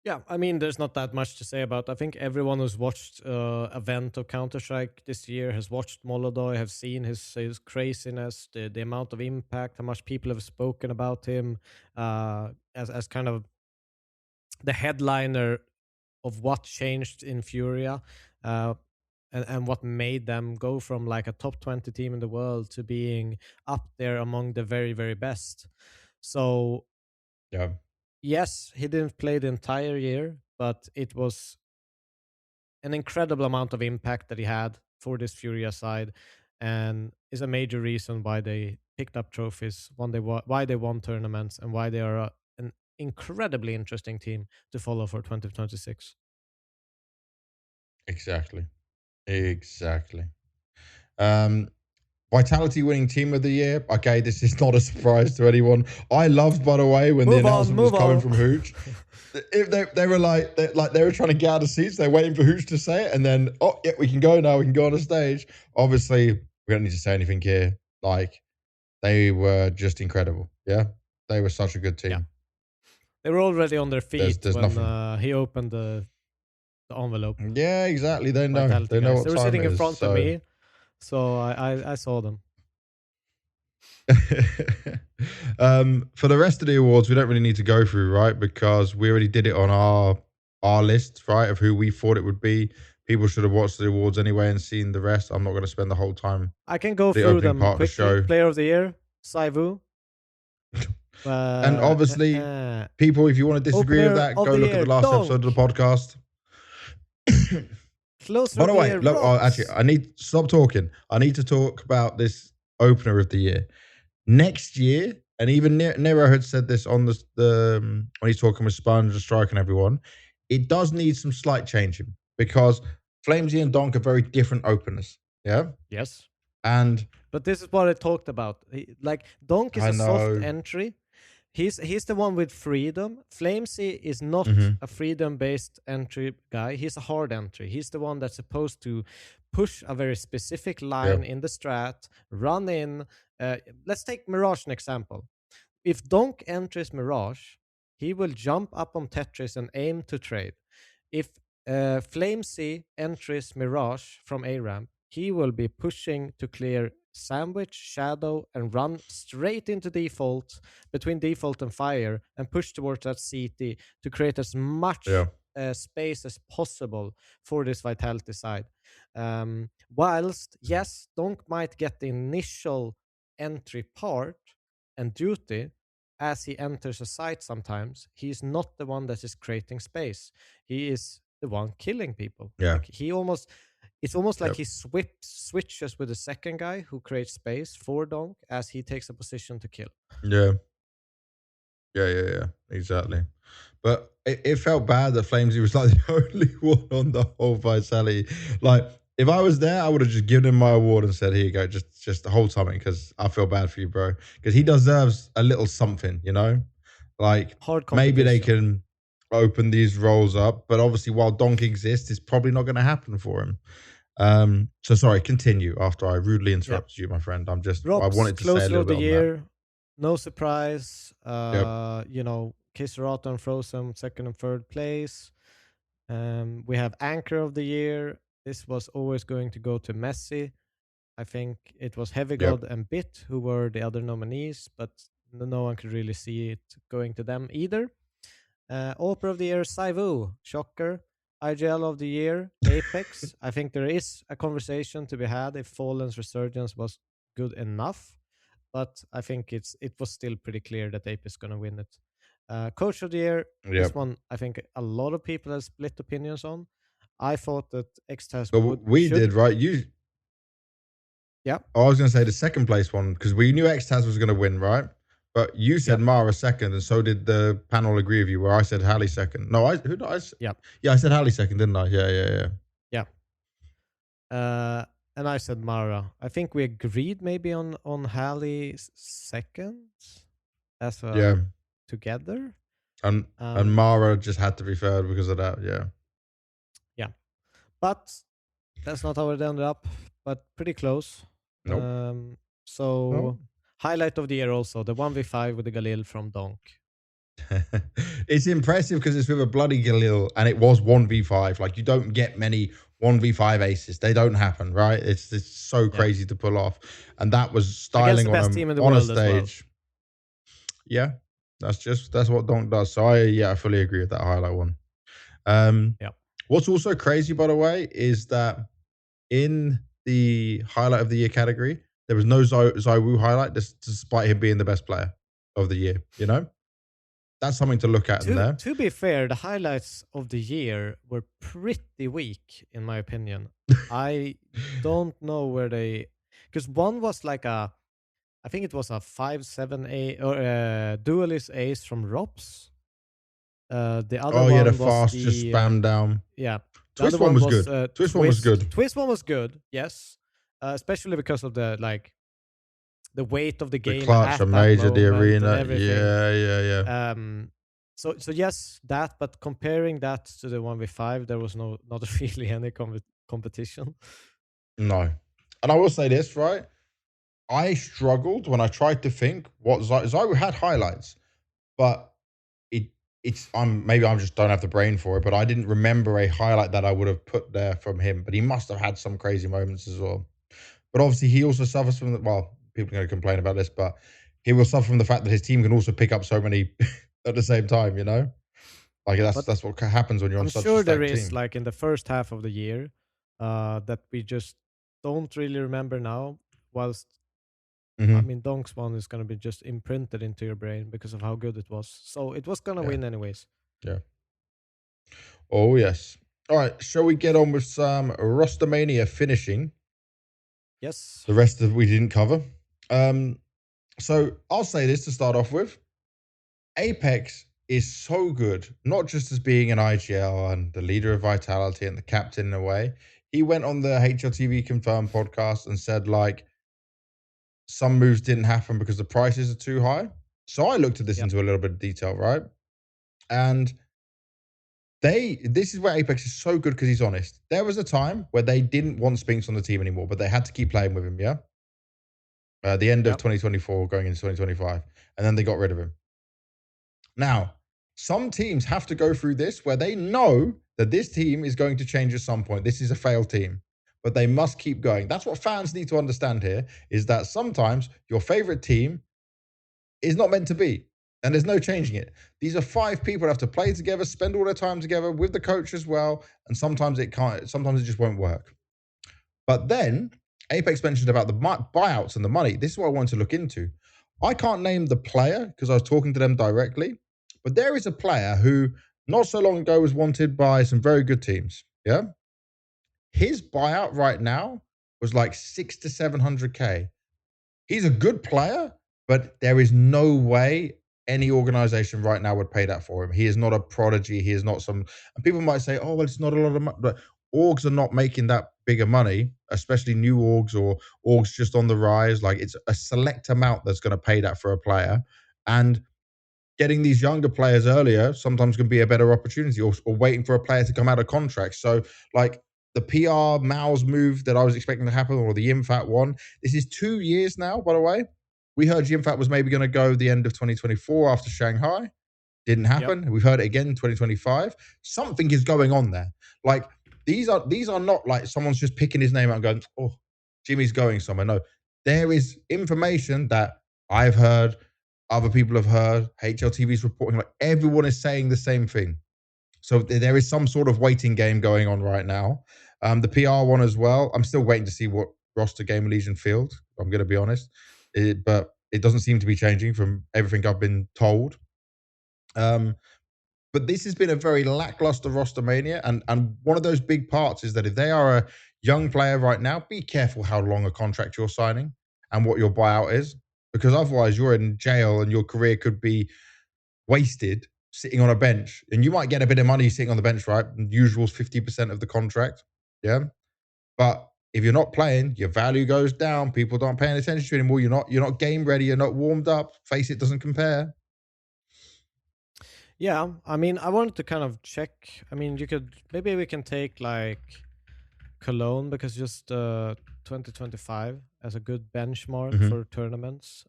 Yeah, I mean, there's not that much to say about. I think everyone who's watched event of Counter-Strike this year has watched Molodoy, have seen his craziness, the amount of impact, how much people have spoken about him as kind of the headliner of what changed in Furia and what made them go from like a top 20 team in the world to being up there among the very, very best. So, yes, he didn't play the entire year, but it was an incredible amount of impact that he had for this Furia side, and is a major reason why they picked up trophies, why they won tournaments, and why they are an incredibly interesting team to follow for 2026. Exactly. Vitality winning team of the year. Okay, this is not a surprise to anyone. I loved, by the way, when the announcement was coming from Hooch. If they were like they were trying to get out of seats, they're waiting for Hooch to say it, and then we can go now. We can go on the stage. Obviously, we don't need to say anything here. Like, they were just incredible. Yeah, they were such a good team. Yeah. They were already on their feet when he opened the envelope. Yeah, exactly. They know. They know what time it is. They were sitting in front of me. So I saw them. For the rest of the awards, we don't really need to go through, right? Because we already did it on our list, right, of who we thought it would be. People should have watched the awards anyway and seen the rest. I'm not going to spend the whole time. I can go through them quickly. Player of the Year, ZywOo. And obviously, people, if you want to disagree with that, go look at the last episode of the podcast. By the way, look, actually, I need to stop talking. I need to talk about this opener of the year. Next year, and even Nero had said this on the when he's talking with Sponge and Strike and everyone, it does need some slight changing because Flamesy and Donk are very different openers. Yeah? Yes. But this is what I talked about. Like, Donk is a soft entry. He's the one with freedom. Flamesy is not a freedom-based entry guy. He's a hard entry. He's the one that's supposed to push a very specific line in the strat, run in. Let's take Mirage an example. If Donk enters Mirage, he will jump up on Tetris and aim to trade. If Flamesy enters Mirage from A-ramp, he will be pushing to clear Sandwich, Shadow, and run straight into default, between default and fire, and push towards that CT to create as much space as possible for this Vitality side. Whilst, yes, Donk might get the initial entry part and duty as he enters a site sometimes, he's not the one that is creating space. He is the one killing people. Yeah. Like, he almost... It's almost like he switches with the second guy who creates space for Donk as he takes a position to kill. Yeah. Yeah. Exactly. But it felt bad that Flamesy was like the only one on the whole Vitality. Like, if I was there, I would have just given him my award and said, here you go, just hold something, because I feel bad for you, bro. Because he deserves a little something, you know? Like, maybe they can open these roles up, but obviously while Donk exists, it's probably not going to happen for him. So sorry, continue after I rudely interrupted you, my friend. I wanted to say a little bit on that. No surprise. You know, Kiserato and Frozen, second and third place. We have Anchor of the Year. This was always going to go to Messi. I think it was Heavy God and Bit who were the other nominees, but no one could really see it going to them either. Opera of the Year, ZywOo, shocker. IGL of the Year, Apex. I think there is a conversation to be had if Fallen's Resurgence was good enough, but I think it was still pretty clear that Apex is going to win it. Coach of the Year, this one I think a lot of people have split opinions on. I thought that Xtaz did, right? Yeah. I was going to say the second place one, because we knew Xtaz was going to win, right? But you said Mara second, and so did the panel agree with you, where I said Hallie second. No, who did I say? Yeah, I said Hallie second, didn't I? Yeah. And I said Mara. I think we agreed maybe on Hallie second as together. And Mara just had to be third because of that, Yeah. But that's not how it ended up, but pretty close. Nope. Highlight of the year also, the 1v5 with the Galil from Donk. It's impressive because it's with a bloody Galil and it was 1v5. Like, you don't get many 1v5 aces. They don't happen, right? It's so crazy to pull off. And that was styling on a stage. Yeah, that's what Donk does. So I fully agree with that highlight one. What's also crazy, by the way, is that in the highlight of the year category, there was no ZywOo highlight, despite him being the best player of the year. You know, that's something to look at in there. To be fair, the highlights of the year were pretty weak, in my opinion. I don't know where because one was like I think it was a 5-7 or duelist ace from Rops. The other one the was fast just spam down. Yeah. Twist one was good. Twist one was good. Twist one was good, yes. Especially because of the weight of the game. The clutch, a major, the arena. Yeah. So yes, that, but comparing that to the 1v5, there was not really any competition. No. And I will say this, right? I struggled when I tried to think what ZywOo had highlights, but maybe I just don't have the brain for it, but I didn't remember a highlight that I would have put there from him. But he must have had some crazy moments as well. But obviously, he also suffers from people are going to complain about this, but he will suffer from the fact that his team can also pick up so many at the same time. You know, like that's what happens when you're on such a stacked team. I'm sure there is, like in the first half of the year, that we just don't really remember now. Whilst I mean, Donk's one is going to be just imprinted into your brain because of how good it was. So it was going to win anyways. Yeah. Oh, yes. All right. Shall we get on with some roster mania finishing? Yes. The rest of we didn't cover. So I'll say this to start off with. Apex is so good, not just as being an IGL and the leader of Vitality and the captain in a way. He went on the HLTV Confirmed podcast and said, like, some moves didn't happen because the prices are too high. So I looked at this into a little bit of detail, right? And this is where Apex is so good because he's honest. There was a time where they didn't want Spinks on the team anymore, but they had to keep playing with him, yeah? The end of 2024, going into 2025. And then they got rid of him. Now, some teams have to go through this where they know that this team is going to change at some point. This is a failed team. But they must keep going. That's what fans need to understand here, is that sometimes your favorite team is not meant to be, and there's no changing it. These are 5 people that have to play together, spend all their time together with the coach as well, and sometimes it just won't work. But then, Apex mentioned about the buyouts and the money. This is what I wanted to look into. I can't name the player because I was talking to them directly, but there is a player who not so long ago was wanted by some very good teams, yeah? his buyout right now was like 600 to 700K. He's a good player, but there is no way any organization right now would pay that for him. He is not a prodigy. He is not some. And people might say, "Oh, well, it's not a lot of money," but orgs are not making that bigger money, especially new orgs or orgs just on the rise. Like it's a select amount that's going to pay that for a player, and getting these younger players earlier sometimes can be a better opportunity, or waiting for a player to come out of contract. So, like the PR Mouse move that I was expecting to happen, or the Infat one, this is 2 years now, by the way. We heard Infat was maybe going to go the end of 2024 after Shanghai. Didn't happen. Yep. We've heard it again in 2025. Something is going on there. Like these are not like someone's just picking his name out and going, "Oh, Jimmy's going somewhere." No, there is information that I've heard, other people have heard, HLTV's reporting, like everyone is saying the same thing. So there is some sort of waiting game going on right now. The PR one as well. I'm still waiting to see what roster Game Legion field. I'm going to be honest, but it doesn't seem to be changing from everything I've been told. But this has been a very lackluster roster mania, and one of those big parts is that if they are a young player right now, be careful how long a contract you're signing and what your buyout is, because otherwise you're in jail and your career could be wasted sitting on a bench. And you might get a bit of money sitting on the bench, right? Usual's 50% of the contract, yeah. But if you're not playing, your value goes down. People aren't paying attention to you anymore. You're not game ready. You're not warmed up. Face it, doesn't compare. Yeah, I mean, I wanted to kind of check. I mean, maybe we can take like Cologne, because just 2025 as a good benchmark for tournaments.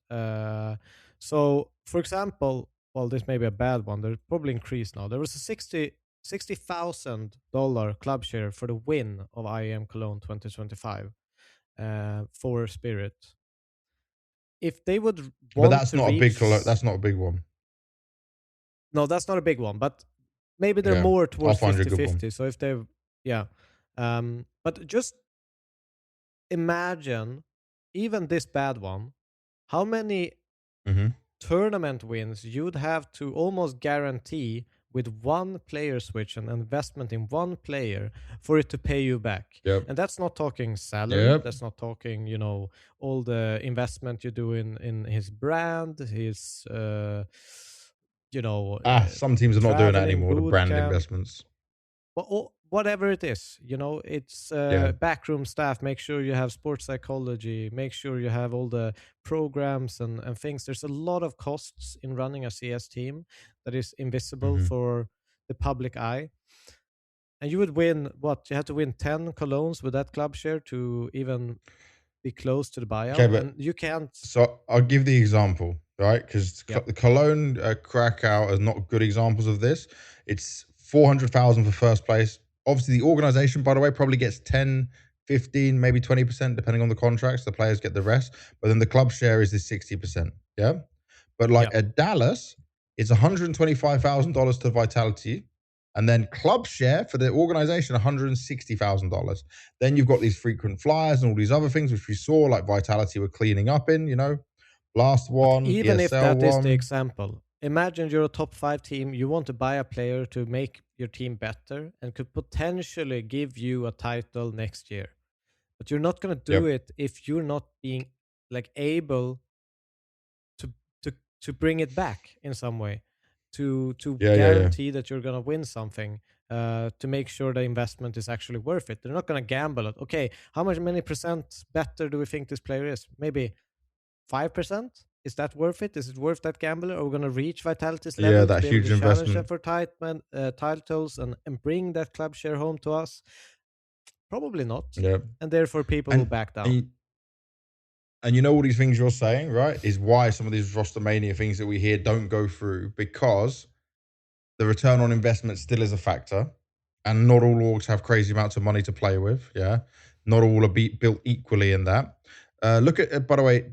So, for example, well, this may be a bad one. They're probably increased now. There was a $60,000 club share for the win of IEM Cologne 2025 for Spirit. If they would But want that's to not a reach, that's not a big one. no, that's not a big one, but maybe they're Yeah, more I'll towards find you a good 50-50. one. So if they, yeah. But just imagine, even this bad one, how many tournament wins you'd have to almost guarantee with one player switch and investment in one player for it to pay you back. Yep. And that's not talking salary. Yep. That's not talking, all the investment you do in his brand, his, Some teams are not doing that traveling, anymore, the boot brand camp, investments. whatever it is, it's Yeah. backroom staff. Make sure you have sports psychology, make sure you have all the programs and things. There's a lot of costs in running a CS team that is invisible for the public eye. And you would win what? You had to win 10 colognes with that club share to even be close to the buyout. Okay, And you can't. so I'll give the example, right? Because Yep. the Cologne, Krakow are not good examples of this. It's 400,000 for first place. Obviously, the organization, by the way, probably gets 10, 15, maybe 20%, depending on the contracts. The players get the rest. But then the club share is this 60%. Yeah. But like Yep. at Dallas, it's $125,000 to Vitality. And then club share for the organization, $160,000. Then you've got these frequent flyers and all these other things, which we saw, like Vitality were cleaning up in, last But one, even if ESL that is the one. example, imagine you're a top 5 team, you want to buy a player to make your team better and could potentially give you a title next year. But you're not going to do it if you're not being like able to to bring it back in some way, to guarantee that you're going to win something, to make sure the investment is actually worth it. They're not going to gamble it. Okay, many percent better do we think this player is? Maybe 5%? Is that worth it? Is it worth that gamble? Are we going to reach Vitality's level to That be able huge to challenge them investment. for titles and bring that club share home to us? Probably not. Yeah. And therefore, people will back down. And all these things you're saying, right, is why some of these roster mania things that we hear don't go through, because the return on investment still is a factor, and not all orgs have crazy amounts of money to play with. Yeah, not all are built equally in that. Look at, by the way,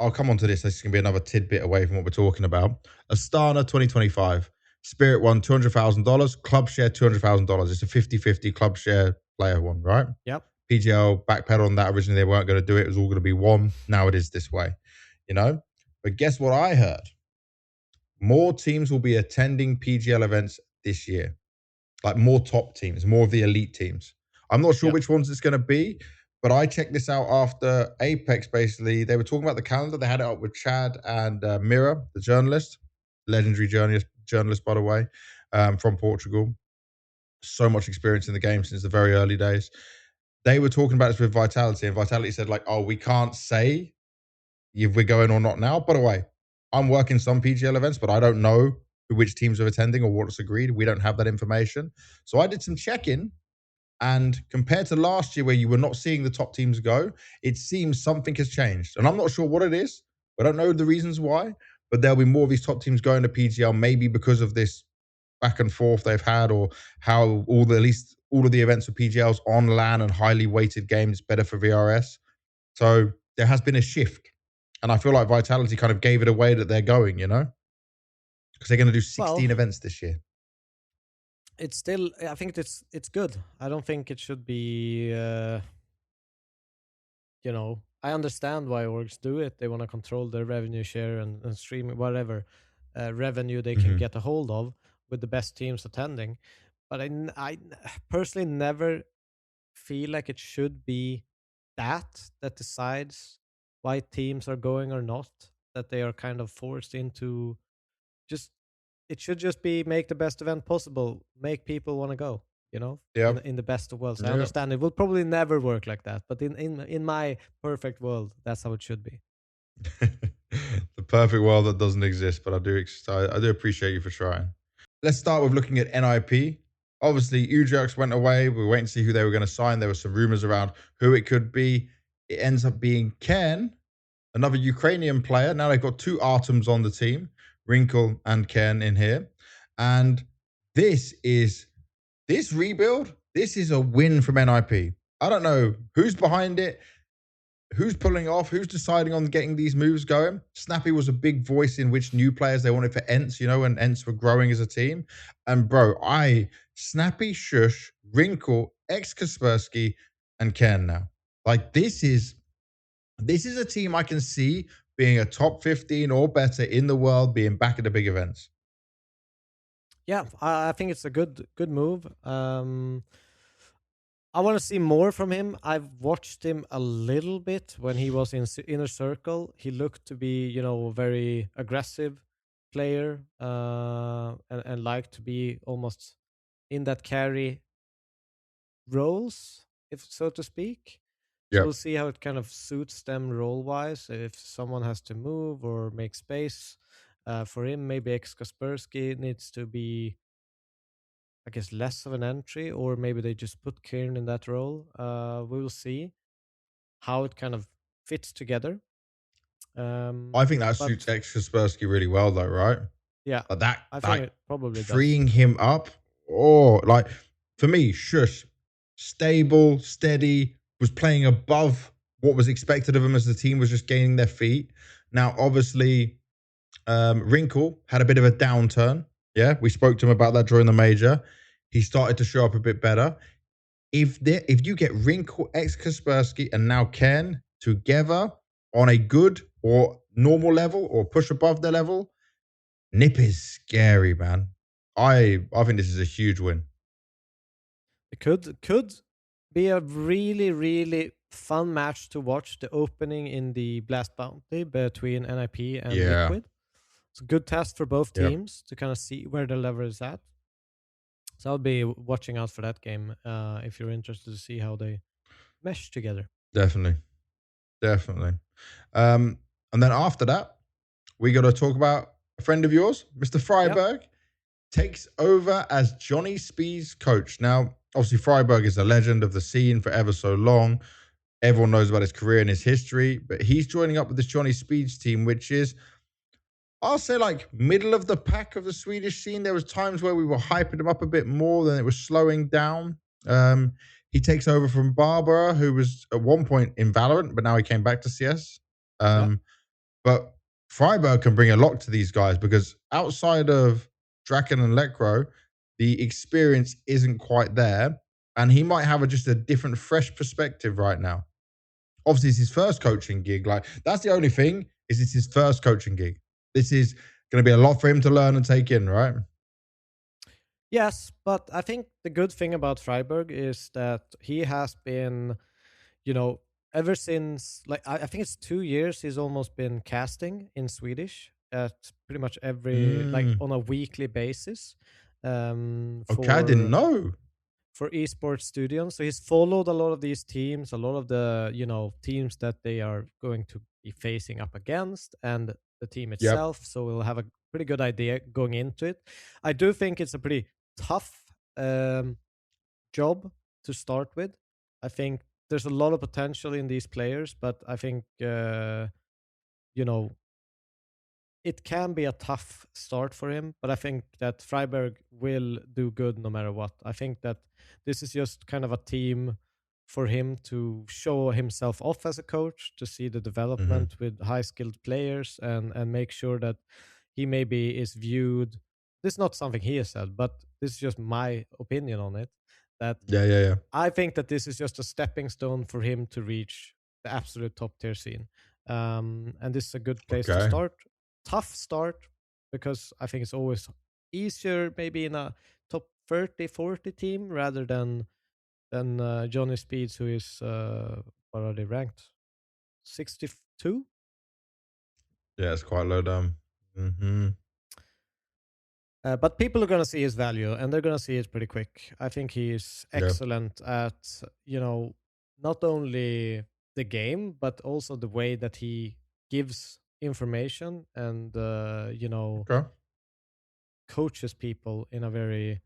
I'll come on to this. This is going to be another tidbit away from what we're talking about. Astana 2025. Spirit won $200,000. Club share $200,000. It's a 50-50 club share player one, right? Yep. PGL backpedaled on that. Originally, they weren't going to do it. It was all going to be one. Now it is this way, But guess what I heard? More teams will be attending PGL events this year. Like more top teams, more of the elite teams. I'm not sure which ones it's going to be, but I checked this out after Apex. Basically, they were talking about the calendar. They had it up with Chad and Mira, the journalist, legendary journalist, by the way, from Portugal. So much experience in the game since the very early days. They were talking about this with Vitality, and Vitality said, like, oh, we can't say if we're going or not now. By the way, I'm working some PGL events, but I don't know which teams are attending or what's agreed. We don't have that information. So I did some check-in, and compared to last year where you were not seeing the top teams go, it seems something has changed. And I'm not sure what it is. I don't know the reasons why, but there'll be more of these top teams going to PGL, maybe because of this back and forth they've had, or how at least all of the events for PGLs on LAN and highly weighted games better for VRS. So there has been a shift. And I feel like Vitality kind of gave it away that they're going, you know? Because they're going to do 16 events this year. It's still, I think it's good. I don't think it should be, you know, I understand why orgs do it. They want to control their revenue share and stream whatever revenue they can get a hold of with the best teams attending. But I personally never feel like it should be that decides why teams are going or not, that they are kind of forced into just, it should just be make the best event possible, make people want to go, you know, in the best of worlds. I understand it will probably never work like that, but in my perfect world, that's how it should be. The perfect world that doesn't exist, but I do appreciate you for trying. Let's start with looking at NIP. Obviously, Ujax went away. We were waiting to see who they were going to sign. There were some rumors around who it could be. It ends up being Ken, another Ukrainian player. Now they've got two Artems on the team, Wrinkle and Ken in here. And this rebuild, this is a win from NIP. I don't know who's behind it, who's pulling off, who's deciding on getting these moves going. Snappy was a big voice in which new players they wanted for Ents, you know, when Ents were growing as a team. And bro, Snappy, Shush, Wrinkle, Kaspersky, and Ken now. Like this is a team I can see being a top 15 or better in the world, being back at the big events. Yeah, I think it's a good move. I want to see more from him. I've watched him a little bit when he was in Inner Circle. He looked to be, you know, a very aggressive player, and like to be almost in that carry roles, if so to speak. So we'll see how it kind of suits them role wise. If someone has to move or make space for him, maybe Kaspersky needs to be, I guess, less of an entry, or maybe they just put Kieran in that role. We will see how it kind of fits together. I think that suits Kaspersky really well, though, right? Yeah, that I think it probably freeing him up. Oh, like for me, Shush, stable, steady, was playing above what was expected of him as the team was just gaining their feet. Now, obviously, Wrinkle had a bit of a downturn. Yeah, we spoke to him about that during the major. He started to show up a bit better. If you get Wrinkle, Kaspersky, and now Ken together on a good or normal level or push above their level, NIP is scary, man. I think this is a huge win. It could be a really, really fun match to watch, the opening in the Blast Bounty between NIP and Liquid. It's a good test for both teams to kind of see where the level is at. So I'll be watching out for that game if you're interested to see how they mesh together. Definitely. And then after that, we got to talk about a friend of yours, Mr. Freiberg, takes over as Johnny Speed's coach. Now, obviously, Freiberg is a legend of the scene for ever so long. Everyone knows about his career and his history, but he's joining up with this Johnny Speed's team, which is, I'll say, like middle of the pack of the Swedish scene. There was times where we were hyping him up a bit more than it was slowing down. He takes over from Barbara, who was at one point in Valorant, but now he came back to CS. But Freiberg can bring a lot to these guys because outside of Draken and Lekro, the experience isn't quite there. And he might have just a different, fresh perspective right now. Obviously, it's his first coaching gig. Like, that's the only thing, is it's his first coaching gig. This is going to be a lot for him to learn and take in, right? Yes, but I think the good thing about Freiburg is that he has been, you know, ever since like I think it's 2 years he's almost been casting in Swedish at pretty much every like Mm. on a weekly basis Okay, I didn't know. for esports studios. So he's followed a lot of these teams, a lot of the teams that they are going to be facing up against, and the team Yep. itself. So we'll have a pretty good idea going into it. I do think it's a pretty tough job to start with. I think there's a lot of potential in these players, but I think you know it can be a tough start for him, but I think that Freiburg will do good no matter what. I think that this is just kind of a team for him to show himself off as a coach, to see the Hmm. development with high skilled players, and make sure that he maybe is viewed. This is not something he has said, but this is just my opinion on it. That Yeah, yeah, yeah. I think that this is just a stepping stone for him to reach the absolute top tier scene. And this is a good place to Okay. start. Tough start because I think it's always easier maybe in a top 30, 40 team rather than Johnny Speeds, who is what are they ranked? 62. Yeah, it's quite low down. Hmm. But people are going to see his value, and they're going to see it pretty quick. I think he's Yeah. excellent at, not only the game, but also the way that he gives information and, Okay. coaches people in a very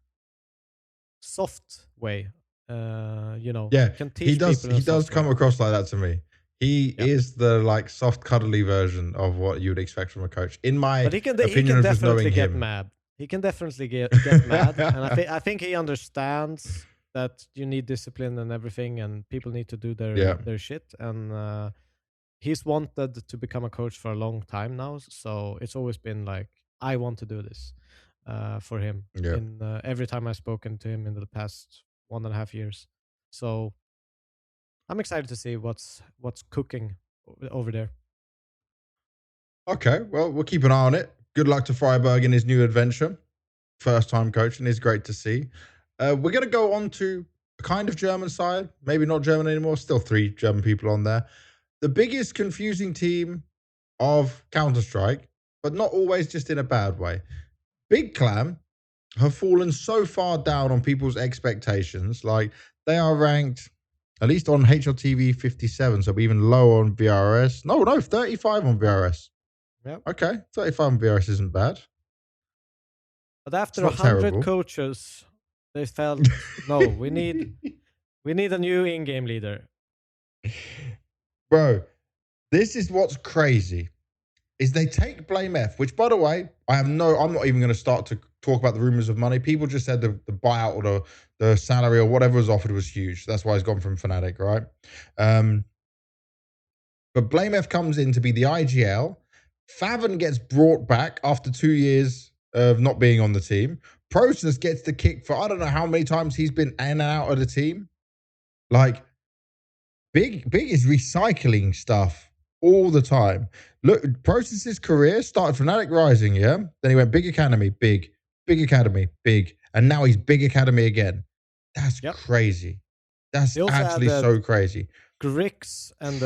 soft way. Yeah, Can he teach does. people in a He does soft come way. across like that to me. He Yeah. is the like soft, cuddly version of what you would expect from a coach, in But my he opinion can of just knowing definitely get him. mad. He can definitely get mad, and I think he understands that you need discipline and everything, and people need to do Yeah, their shit. And he's wanted to become a coach for a long time now, so it's always been like I want to do this for him. yeah. In every time I've spoken to him in the past 1.5 years, so I'm excited to see what's cooking over there. Okay, well, we'll keep an eye on it. Good luck to Freiberg in his new adventure. First time coaching is great to see. We're going to go on to a kind of German side, maybe not German anymore, still three German people on there. The biggest confusing team of Counter Strike, but not always just in a bad way. Big Clam have fallen so far down on people's expectations. Like they are ranked, at least on HLTV 57, so even lower on VRS. No, 35 on VRS. Yeah. Okay, 35 on VRS isn't bad. But It's after a not hundred terrible. coaches, they felt no, we need a new in-game leader. Bro, this is what's crazy. Is they take Blame F, which by the way, I'm not even going to start to talk about the rumors of money. People just said the buyout or the salary or whatever was offered was huge. That's why he's gone from Fnatic, right? But Blame F comes in to be the IGL. Favon gets brought back after 2 years of not being on the team. Process gets the kick for I don't know how many times he's been in and out of the team. Like Big is recycling stuff all the time. Look, Process's career started Fnatic Rising, yeah. Then he went Big Academy, Big Academy, big, and now he's Big Academy again. That's Yep. crazy. That's They also actually added so crazy. Grix and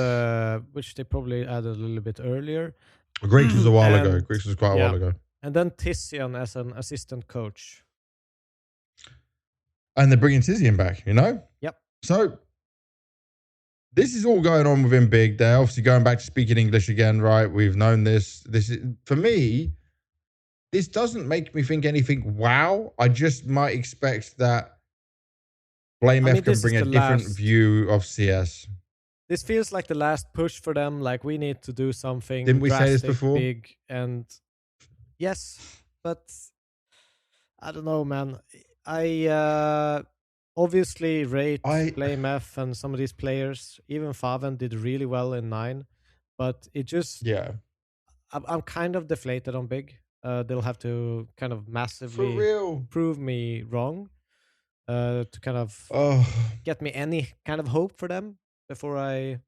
which they probably added a little bit earlier. Griggs was a while ago. And Griggs was quite a while yeah. ago. And then Tizian as an assistant coach. And they're bringing Tizian back, you know? Yep. So this is all going on within Big. They're obviously going back to speaking English again, right? We've known this. This is, for me, this doesn't make me think anything wow. I just might expect that Blame I F mean, can this is bring a the different last. view of CS. This feels like the last push for them. Like we need to do something Didn't we say this drastic, before? big, and yes, but I don't know, man. I obviously rate I Blame F and some of these players. Even Faven did really well in 9, but it just yeah. I'm kind of deflated on Big. They'll have to kind of For massively real. prove me wrong to kind of Oh, get me any kind of hope for them before I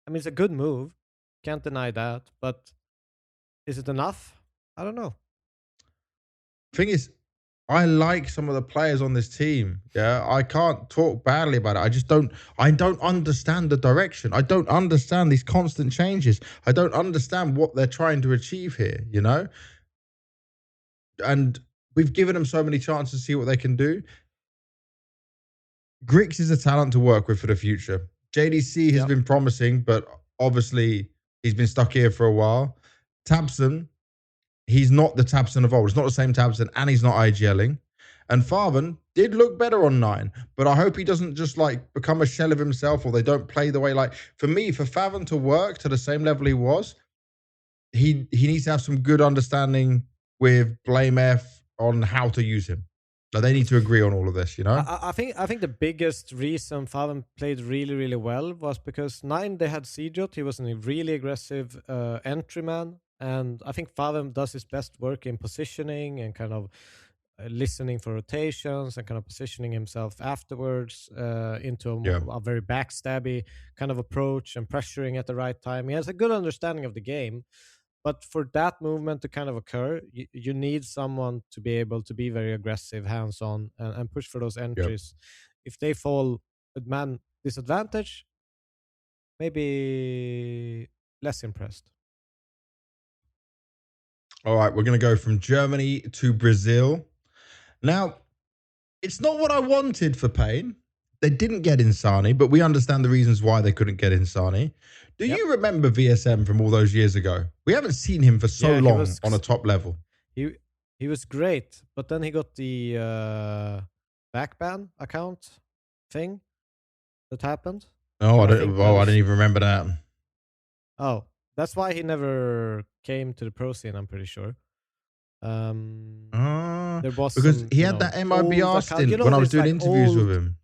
mean, it's a good move. Can't deny that, but is it enough? I don't know. thing is, I like some of the players on this team. Yeah, I can't talk badly about it. I don't understand the direction. I don't understand these constant changes. I don't understand what they're trying to achieve here, you know? And we've given them so many chances to see what they can do. Grix is a talent to work with for the future. JDC has been promising, but obviously he's been stuck here for a while. Tabson, he's not the Tabson of old. It's not the same Tabson, and he's not IGLing. And Farven did look better on 9, but I hope he doesn't just like become a shell of himself, or they don't play the way like for me, for Farven to work to the same level he was, he needs to have some good understanding with Blame F on how to use him. Like they need to agree on all of this, you know? I think the biggest reason Faven played really, really well was because 9 they had Sejot. He was a really aggressive entryman, and I think Faven does his best work in positioning and kind of listening for rotations and kind of positioning himself afterwards into a very backstabby kind of approach and pressuring at the right time. He has a good understanding of the game. But for that movement to kind of occur, you need someone to be able to be very aggressive, hands-on, and push for those entries. If they fall with man disadvantage, maybe less impressed. All right, we're going to go from Germany to Brazil. Now, it's not what I wanted for Pain. They didn't get Insani, but we understand the reasons why they couldn't get Insani. Do you remember VSM from all those years ago? We haven't seen him for so long on a top level. He was great, but then he got the backban account thing that happened. Oh, I didn't even remember that. Oh, that's why he never came to the pro scene, I'm pretty sure. There was because he had that MIBR stint when I was doing interviews with him.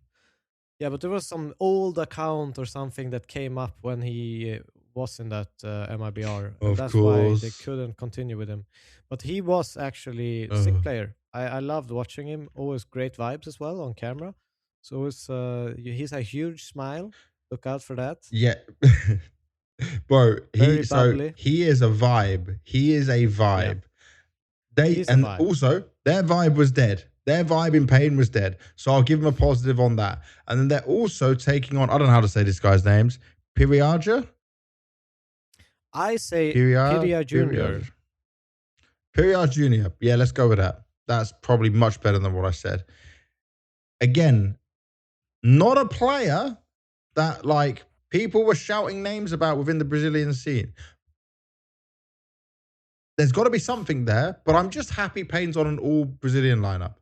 Yeah, but there was some old account or something that came up when he was in that MIBR. Of that's course. why they couldn't continue with him. But he was actually a sick player. I loved watching him. Always great vibes as well on camera. So he's a huge smile. Look out for that. Yeah. Bro, he is a vibe. He is a vibe. Yeah. Also their vibe was dead. Their vibe in Pain was dead. So I'll give them a positive on that. And then they're also taking on, I don't know how to say this guy's names, Piriaja? I say Piria Jr. Piria Jr. Yeah, let's go with that. That's probably much better than what I said. Again, not a player that like people were shouting names about within the Brazilian scene. There's got to be something there, but I'm just happy Pain's on an all Brazilian lineup.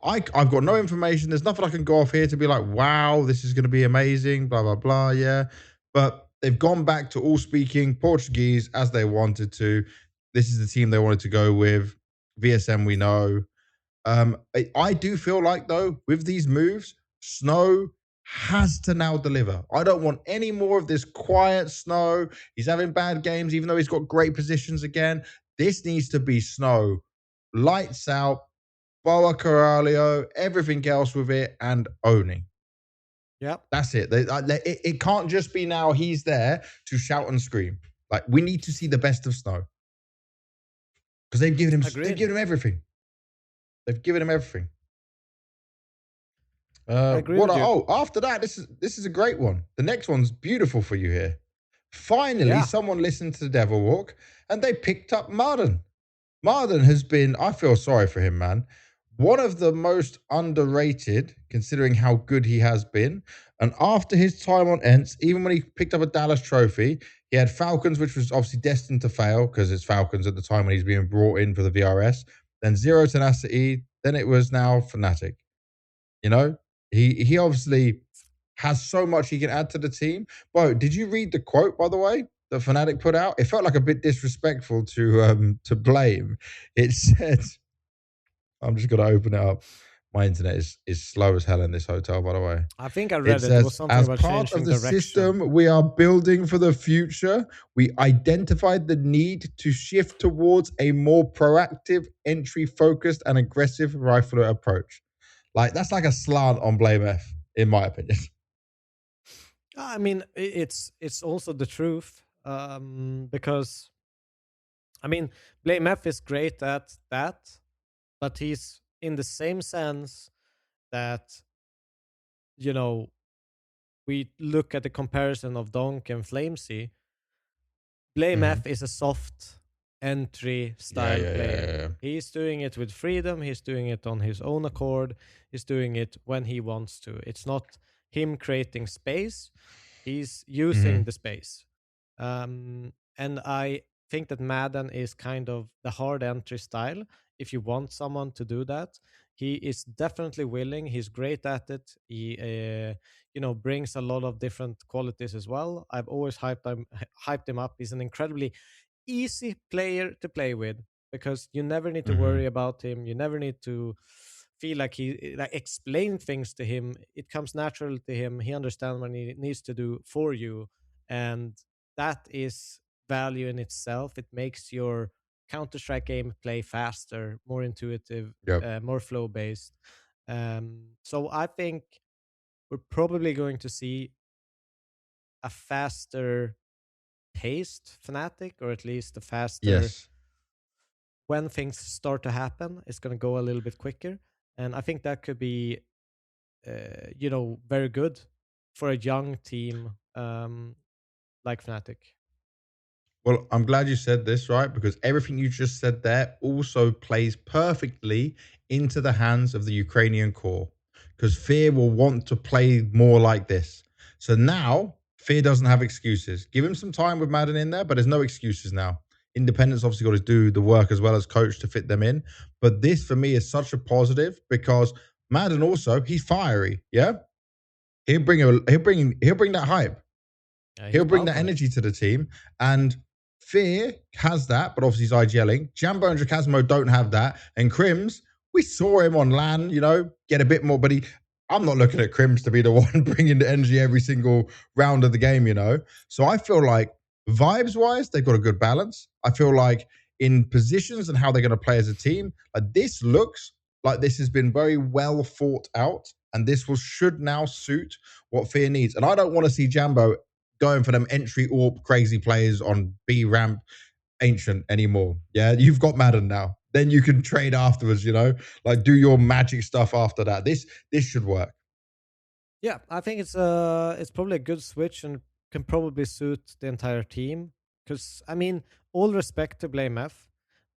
I've got no information. There's nothing I can go off here to be like, wow, this is going to be amazing, blah, blah, blah, yeah. But they've gone back to all speaking Portuguese as they wanted to. This is the team they wanted to go with. VSM, we know. I do feel like, though, with these moves, Snow has to now deliver. I don't want any more of this quiet Snow. He's having bad games, even though he's got great positions again. This needs to be Snow. Lights out, Boa Caralho, everything else with it, and owning. Yep. That's it. It can't just be now he's there to shout and scream. Like, we need to see the best of Snow. Because they've given him everything. They've given him everything. After that, this is a great one. The next one's beautiful for you here. Finally, someone listened to the Devil Walk and they picked up Marden. Marden has been, I feel sorry for him, man. One of the most underrated, considering how good he has been. And after his time on Ents, even when he picked up a Dallas trophy, he had Falcons, which was obviously destined to fail because it's Falcons at the time when he's being brought in for the VRS. Then Zero Tenacity. Then it was now Fnatic. You know, he obviously has so much he can add to the team. Bro, did you read the quote, by the way, that Fnatic put out? It felt like a bit disrespectful to Blame. It said, I'm just going to open it up. My internet is slow as hell in this hotel, by the way. I think I read it. It was something about part of the system we are building for the future, we identified the need to shift towards a more proactive, entry-focused, and aggressive rifler approach. Like, that's like a slant on Blame F, in my opinion. I mean, it's also the truth, because, I mean, Blame F is great at that, but he's in the same sense that, you know, we look at the comparison of Donk and Flamesy, Blame Mm-hmm. F is a soft entry Yeah, style yeah, yeah, player. yeah. He's doing it with freedom. He's doing it on his own accord. He's doing it when he wants to. It's not him creating space. He's using Mm-hmm. the space. And I think that Madden is kind of the hard entry style. If you want someone to do that, he is definitely willing. He's great at it. He, brings a lot of different qualities as well. I've always hyped him up. He's an incredibly easy player to play with because you never need to Mm-hmm. worry about him. You never need to feel like he like explain things to him. It comes natural to him. He understands what he needs to do for you, and that is value in itself. It makes your Counter Strike game play faster, more intuitive, Yep. more flow based. So I think we're probably going to see a faster paced Fnatic, or at least a faster Yes. when things start to happen. It's going to go a little bit quicker, and I think that could be, very good for a young team like Fnatic. Well, I'm glad you said this, right? Because everything you just said there also plays perfectly into the hands of the Ukrainian core. Because Fear will want to play more like this. So now, Fear doesn't have excuses. Give him some time with Madden in there, but there's no excuses now. Independence obviously got to do the work as well as coach to fit them in. But this for me is such a positive because Madden also, he's fiery. Yeah. He'll bring that hype. Yeah, he's He'll bring that powerful. energy to the team. And Fear has that, but obviously he's IGLing. Jambo and Jacasmo don't have that. And Crims, we saw him on LAN, get a bit more, but I'm not looking at Crims to be the one bringing the energy every single round of the game. So I feel like vibes-wise, they've got a good balance. I feel like in positions and how they're going to play as a team, like this looks like this has been very well thought out, and this should now suit what Fear needs. And I don't want to see Jambo going for them entry AWP crazy players on B ramp ancient anymore. Yeah, you've got Madden now. Then you can trade afterwards, like do your magic stuff after that. This should work. Yeah, I think it's probably a good switch and can probably suit the entire team. Because I mean, all respect to Blame F,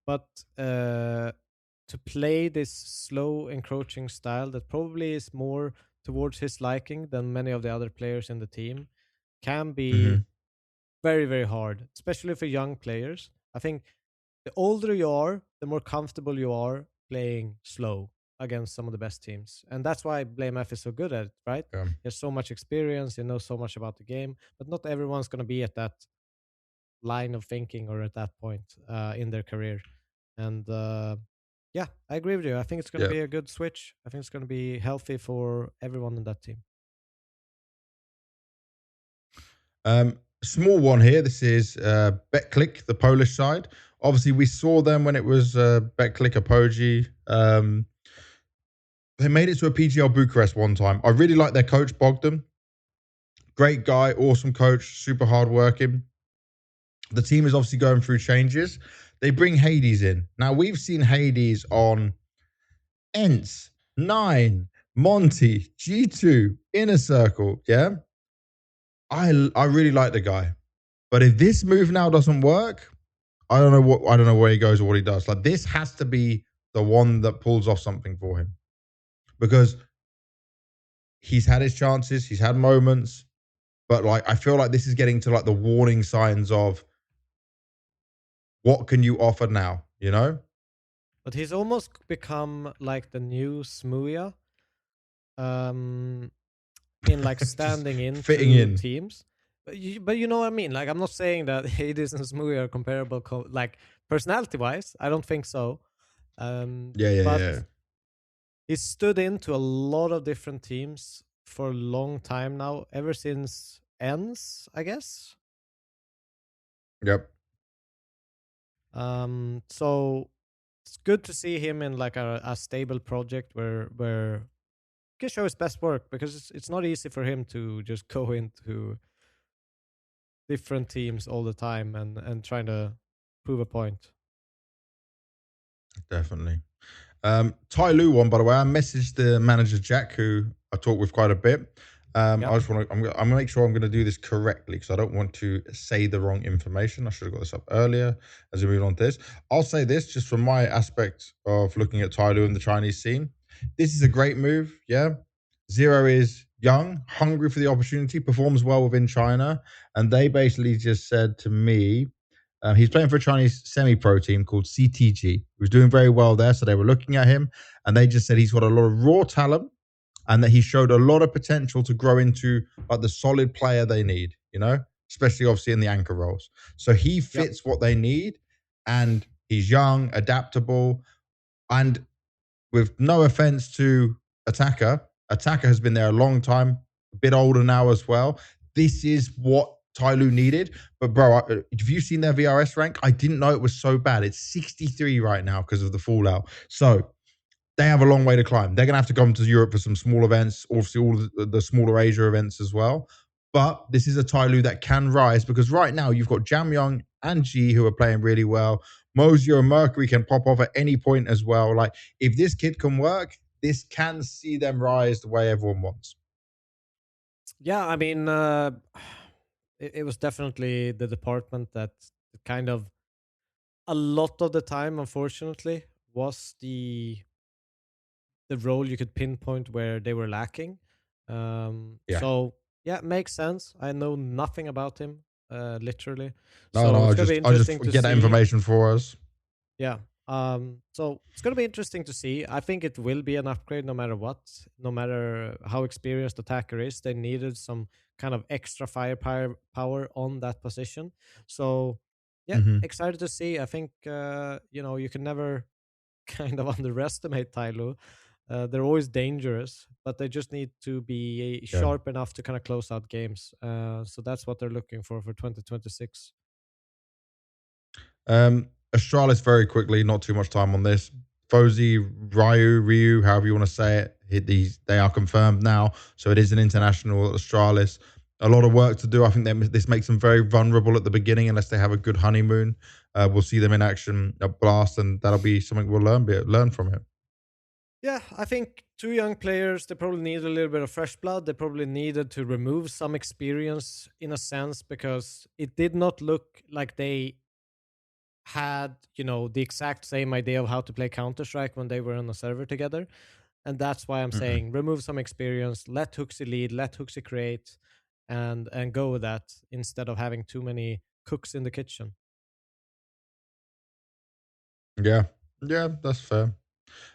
but to play this slow encroaching style that probably is more towards his liking than many of the other players in the team can be Mm-hmm. very, very hard, especially for young players. I think the older you are, the more comfortable you are playing slow against some of the best teams. And that's why Blame F is so good at it, right? Yeah, He has so much experience, he knows so much about the game, but not everyone's going to be at that line of thinking or at that point in their career. And yeah, I agree with you. I think it's going to yeah. be a good switch. I think it's going to be healthy for everyone in that team. Small one here. This is BetClick, the Polish side. Obviously, we saw them when it was BetClick Apogee. They made it to a PGL Bucharest one time. I really like their coach, Bogdan. Great guy, awesome coach, super hardworking. The team is obviously going through changes. They bring Hades in. Now, we've seen Hades on ENCE, Nine, Monty, G2, Inner Circle. Yeah. I really like the guy. But if this move now doesn't work, I don't know where he goes or what he does. Like this has to be the one that pulls off something for him. Because he's had his chances, he's had moments, but like I feel like this is getting to like the warning signs of what can you offer now? But he's almost become like the new Smooya. Um, in like Just standing fitting into in. teams. But you know what I mean? Like, I'm not saying that Hades and Smoothie are comparable, like personality wise. I don't think so. Yeah, yeah, But yeah. he stood into a lot of different teams for a long time now, ever since ends, I guess. Yep. So it's good to see him in like a stable project where he can show his best work because it's not easy for him to just go into different teams all the time and trying to prove a point. Definitely. ZywOo one, by the way, I messaged the manager Jack, who I talk with quite a bit. I just want to. I'm gonna make sure I'm gonna do this correctly because I don't want to say the wrong information. I should have got this up earlier as we move on to this. I'll say this just from my aspect of looking at ZywOo and the Chinese scene. This is a great move. Yeah, ZywOo is young, hungry for the opportunity, performs well within China, and they basically just said to me, he's playing for a Chinese semi-pro team called CTG. He was doing very well there, so they were looking at him, and they just said he's got a lot of raw talent, and that he showed a lot of potential to grow into like the solid player they need. You know, especially obviously in the anchor roles. So he fits what they need, and he's young, adaptable, and with no offense to Attacker has been there a long time, a bit older now as well. This is what ZywOo needed. But bro, have you seen their VRS rank? I didn't know it was so bad. It's 63 right now because of the fallout. So they have a long way to climb. They're going to have to come to Europe for some small events, obviously all the smaller Asia events as well. But this is a ZywOo that can rise because right now you've got Jamyong and G who are playing really well. Mosier and Mercury can pop off at any point as well. Like, if this kid can work, this can see them rise the way everyone wants. Yeah, I mean, it was definitely the department that kind of a lot of the time, unfortunately, was the role you could pinpoint where they were lacking. So yeah, makes sense. I know nothing about him, literally. So it's gonna be interesting to see. Get that information for us. Yeah. So it's gonna be interesting to see. I think it will be an upgrade no matter what, no matter how experienced the attacker is. They needed some kind of extra firepower on that position. So yeah, excited to see. I think you can never kind of underestimate ZywOo. They're always dangerous, but they just need to be sharp enough to kind of close out games. So that's what they're looking for 2026. Astralis, very quickly, not too much time on this. Fozy, Ryu, however you want to say it, they are confirmed now. So it is an international Astralis. A lot of work to do. I think this makes them very vulnerable at the beginning unless they have a good honeymoon. We'll see them in action at Blast, and that'll be something we'll learn from it. Yeah, I think two young players, they probably need a little bit of fresh blood. They probably needed to remove some experience in a sense because it did not look like they had, the exact same idea of how to play Counter-Strike when they were on a server together. And that's why I'm saying remove some experience, let Huxi lead, let Huxi create, and go with that instead of having too many cooks in the kitchen. Yeah, that's fair.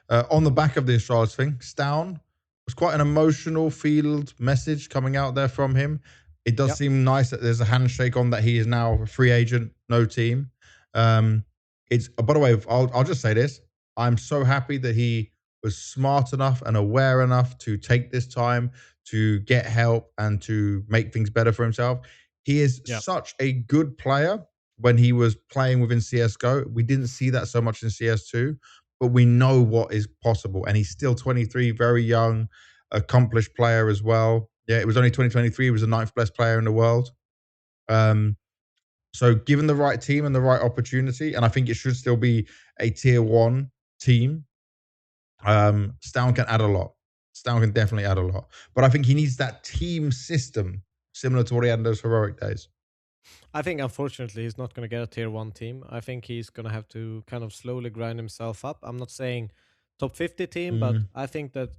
On the back of the Astralis thing, Stown was quite an emotional field message coming out there from him. It does seem nice that there's a handshake on that he is now a free agent, no team. It's by the way, I'll just say this. I'm so happy that he was smart enough and aware enough to take this time to get help and to make things better for himself. He is such a good player when he was playing within CSGO. We didn't see that so much in CS2, but we know what is possible. And he's still 23, very young, accomplished player as well. Yeah, it was only 2023. He was the 9th best player in the world. So given the right team and the right opportunity, and I think it should still be a tier 1 team, Stown can add a lot. Stown can definitely add a lot. But I think he needs that team system similar to what he had in those heroic days. I think, unfortunately, he's not going to get a tier 1 team. I think he's going to have to kind of slowly grind himself up. I'm not saying top 50 team, but I think that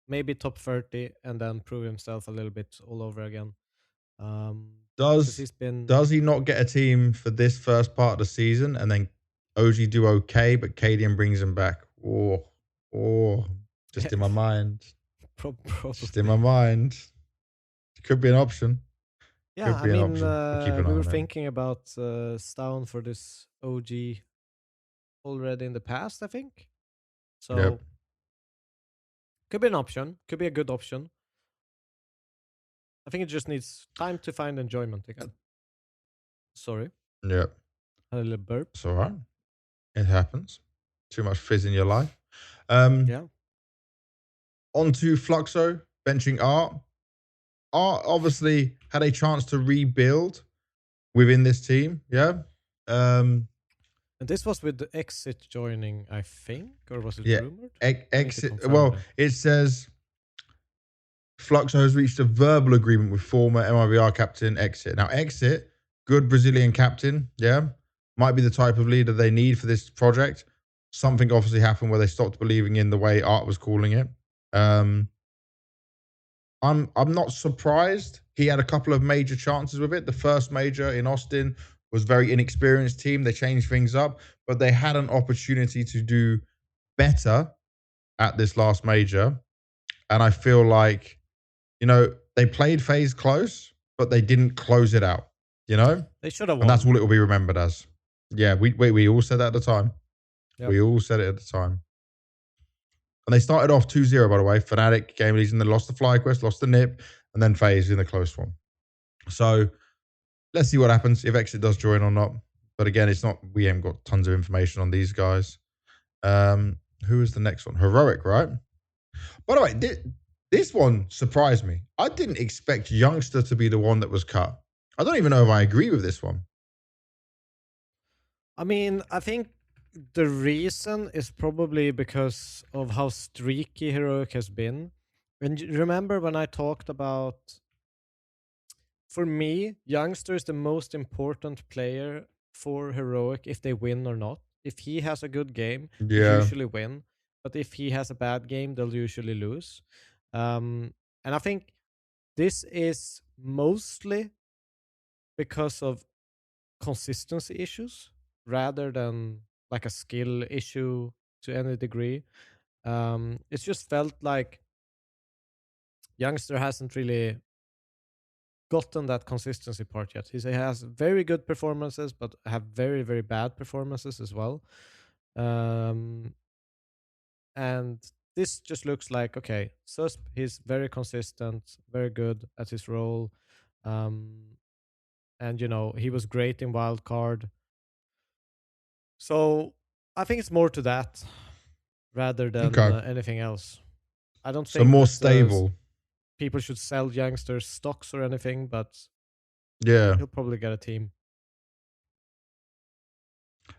maybe top 30 and then prove himself a little bit all over again. Does he not get a team for this first part of the season and then OG do okay, but KDM brings him back? Just in my mind. Probably. Just in my mind. It could be an option. Yeah, I mean, we were thinking about Stown for this OG already in the past, I think. So, could be an option. Could be a good option. I think it just needs time to find enjoyment again. Sorry. Yeah. Had a little burp. It's all right. It happens. Too much fizz in your life. Yeah. On to Fluxo, benching Art. Art obviously had a chance to rebuild within this team. Yeah. And this was with the Exit joining, I think, or was it rumored? Exit. Well, it says Fluxo has reached a verbal agreement with former MIBR captain Exit. Now, Exit, good Brazilian captain, yeah, might be the type of leader they need for this project. Something obviously happened where they stopped believing in the way Art was calling it. I'm not surprised. He had a couple of major chances with it. The first major in Austin was very inexperienced team. They changed things up, but they had an opportunity to do better at this last major. And I feel like, they played FaZe close, but they didn't close it out, They should have won. And that's all it will be remembered as. Yeah, we all said that at the time. Yep. We all said it at the time. And they started off 2-0, by the way. Fnatic game leads, and then lost the FlyQuest, lost the NIP, and then FaZe in the close one. So let's see what happens, if Exit does join or not. But again, we haven't got tons of information on these guys. Who is the next one? Heroic, right? By the way, this one surprised me. I didn't expect Youngster to be the one that was cut. I don't even know if I agree with this one. I mean, I think the reason is probably because of how streaky Heroic has been. And remember when I talked about, for me, Youngster is the most important player for Heroic if they win or not. If he has a good game, they usually win. But if he has a bad game, they'll usually lose. And I think this is mostly because of consistency issues rather than like a skill issue to any degree. It's just felt like Youngster hasn't really gotten that consistency part yet. He has very good performances, but have very, very bad performances as well. And this just looks like, okay, Susp, he's very consistent, very good at his role. And, he was great in wildcard. So I think it's more to that rather than anything else. I don't think more stable. People should sell Youngsters stocks or anything, but he'll probably get a team.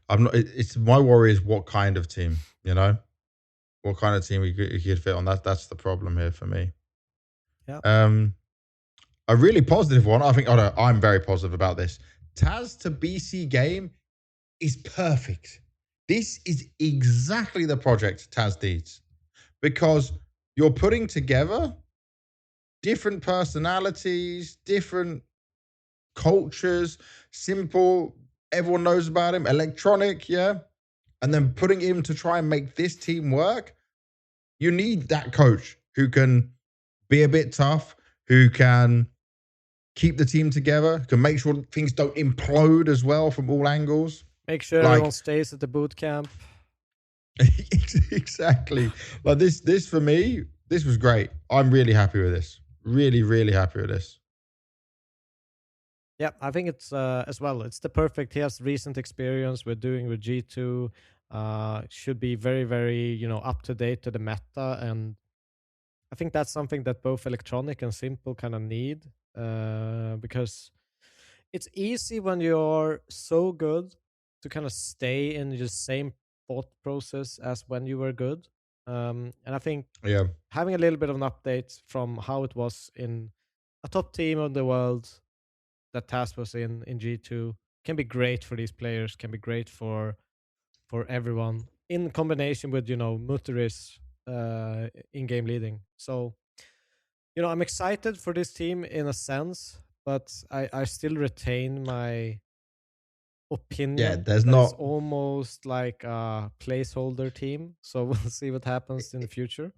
I'm not. It's my worry is what kind of team, what kind of team he could fit on. That's the problem here for me. Yeah. A really positive one. I think. I'm very positive about this. Taz to BC game is perfect. This is exactly the project Taz needs, because you're putting together different personalities, different cultures, simple, everyone knows about him, electronic, yeah? And then putting him to try and make this team work, you need that coach who can be a bit tough, who can keep the team together, can make sure things don't implode as well from all angles. Make sure everyone stays at the boot camp. Exactly. Like this for me, this was great. I'm really happy with this. Really, really happy with this. Yeah, I think it's as well. It's the perfect. He has recent experience with doing with G2. Should be very, very up to date to the meta, and I think that's something that both Electronic and Simple kind of need, because it's easy when you're so good to kind of stay in the same thought process as when you were good. And I think having a little bit of an update from how it was in a top team of the world that Taz was in G2 can be great for these players, can be great for everyone, in combination with Mutteris in-game leading. So I'm excited for this team in a sense, but I still retain my opinion. Yeah, there's not. It's almost like a placeholder team, so we'll see what happens in the future.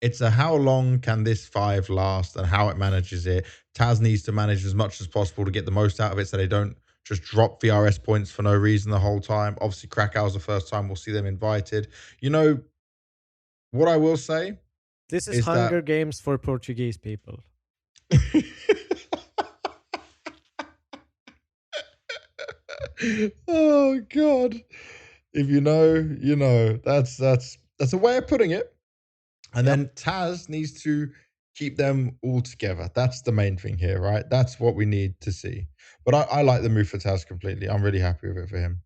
It's a how long can this 5 last and how it manages it. Taz needs to manage as much as possible to get the most out of it so they don't just drop VRS points for no reason the whole time. Obviously, Krakow's the first time we'll see them invited. What I will say? This is Hunger Games for Portuguese people. Oh, God. If you know, you know. That's a way of putting it. And then Taz needs to keep them all together. That's the main thing here, right? That's what we need to see. But I like the move for Taz completely. I'm really happy with it for him.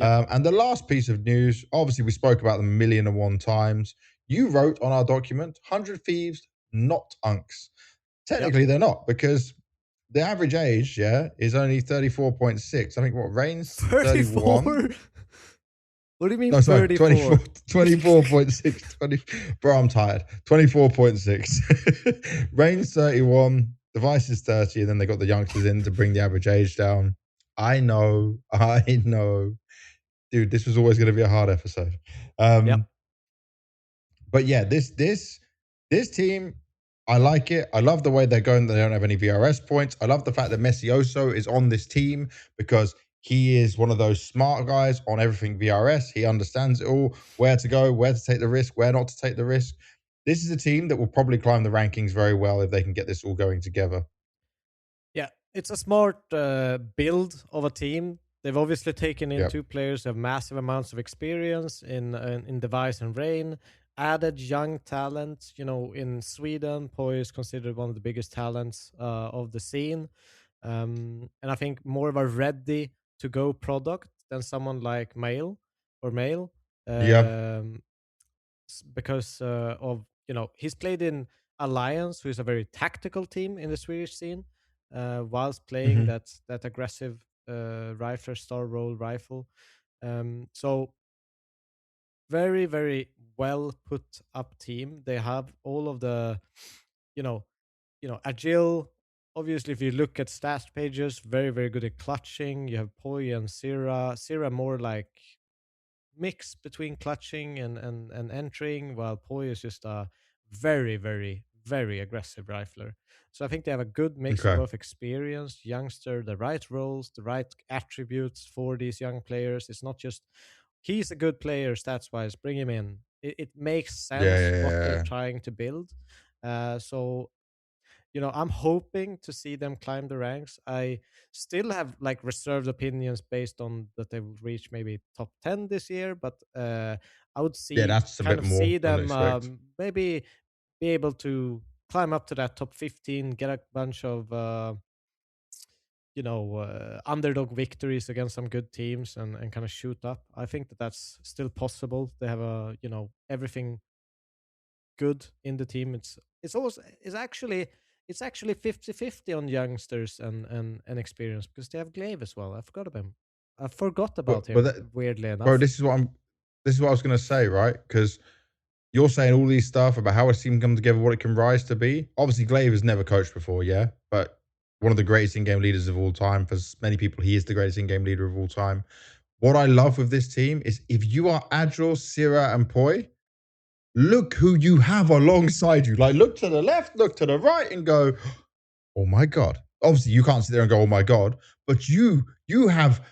And the last piece of news, obviously we spoke about them 1,000,001 times. You wrote on our document, 100 Thieves, not unks. Technically, they're not, because the average age, is only 34.6. I think what, Reigns? 31? What do you mean No, sorry, 34? 24.6. Bro, I'm tired. 24.6. Reigns 31, Device is 30, and then they got the youngsters in to bring the average age down. I know. Dude, this was always going to be a hard episode. But yeah, this team, I like it. I love the way they're going. They don't have any VRS points. I love the fact that Messioso is on this team because he is one of those smart guys on everything VRS. He understands it all, where to go, where to take the risk, where not to take the risk. This is a team that will probably climb the rankings very well if they can get this all going together. Yeah, it's a smart build of a team. They've obviously taken in two players who have massive amounts of experience in Device and Rain, added young talent. You know, in Sweden, Poi is considered one of the biggest talents of the scene. And I think more of a ready to go product than someone like Mail. Because of, you know, he's played in Alliance, who is a very tactical team in the Swedish scene, whilst playing that aggressive rifler star roll rifle. So very, very well put up team. They have all of the, you know, agile. Obviously, if you look at stat pages, very, very good at clutching. You have Poi and Sira. Sira more like mix between clutching and entering, while Poi is just a very, very, very aggressive rifler. So I think they have a good mix of both experience, youngster, the right roles, the right attributes for these young players. It's not just he's a good player stats wise, bring him in. It makes sense what they're trying to build. So you know, I'm hoping to see them climb the ranks. I still have like reserved opinions based on that they will reach maybe top 10 this year, but I would that's a bit more see than them expect. maybe be able to climb up to that top 15, get a bunch of underdog victories against some good teams and kind of shoot up. I think that that's still possible. They have a, you know, everything good in the team. It's actually 50-50 on youngsters and experience, because they have Glaive as well. I forgot about him, weirdly enough. Bro, this is what I was gonna say, right? Because you're saying all these stuff about how a team come together, what it can rise to be. Obviously, Glaive has never coached before, but one of the greatest in-game leaders of all time. For many people, he is the greatest in-game leader of all time. What I love with this team is if you are Agile, Sira, and Poi, look who you have alongside you. Like, look to the left, look to the right, and go, oh my God. Obviously, you can't sit there and go, oh my God, but you have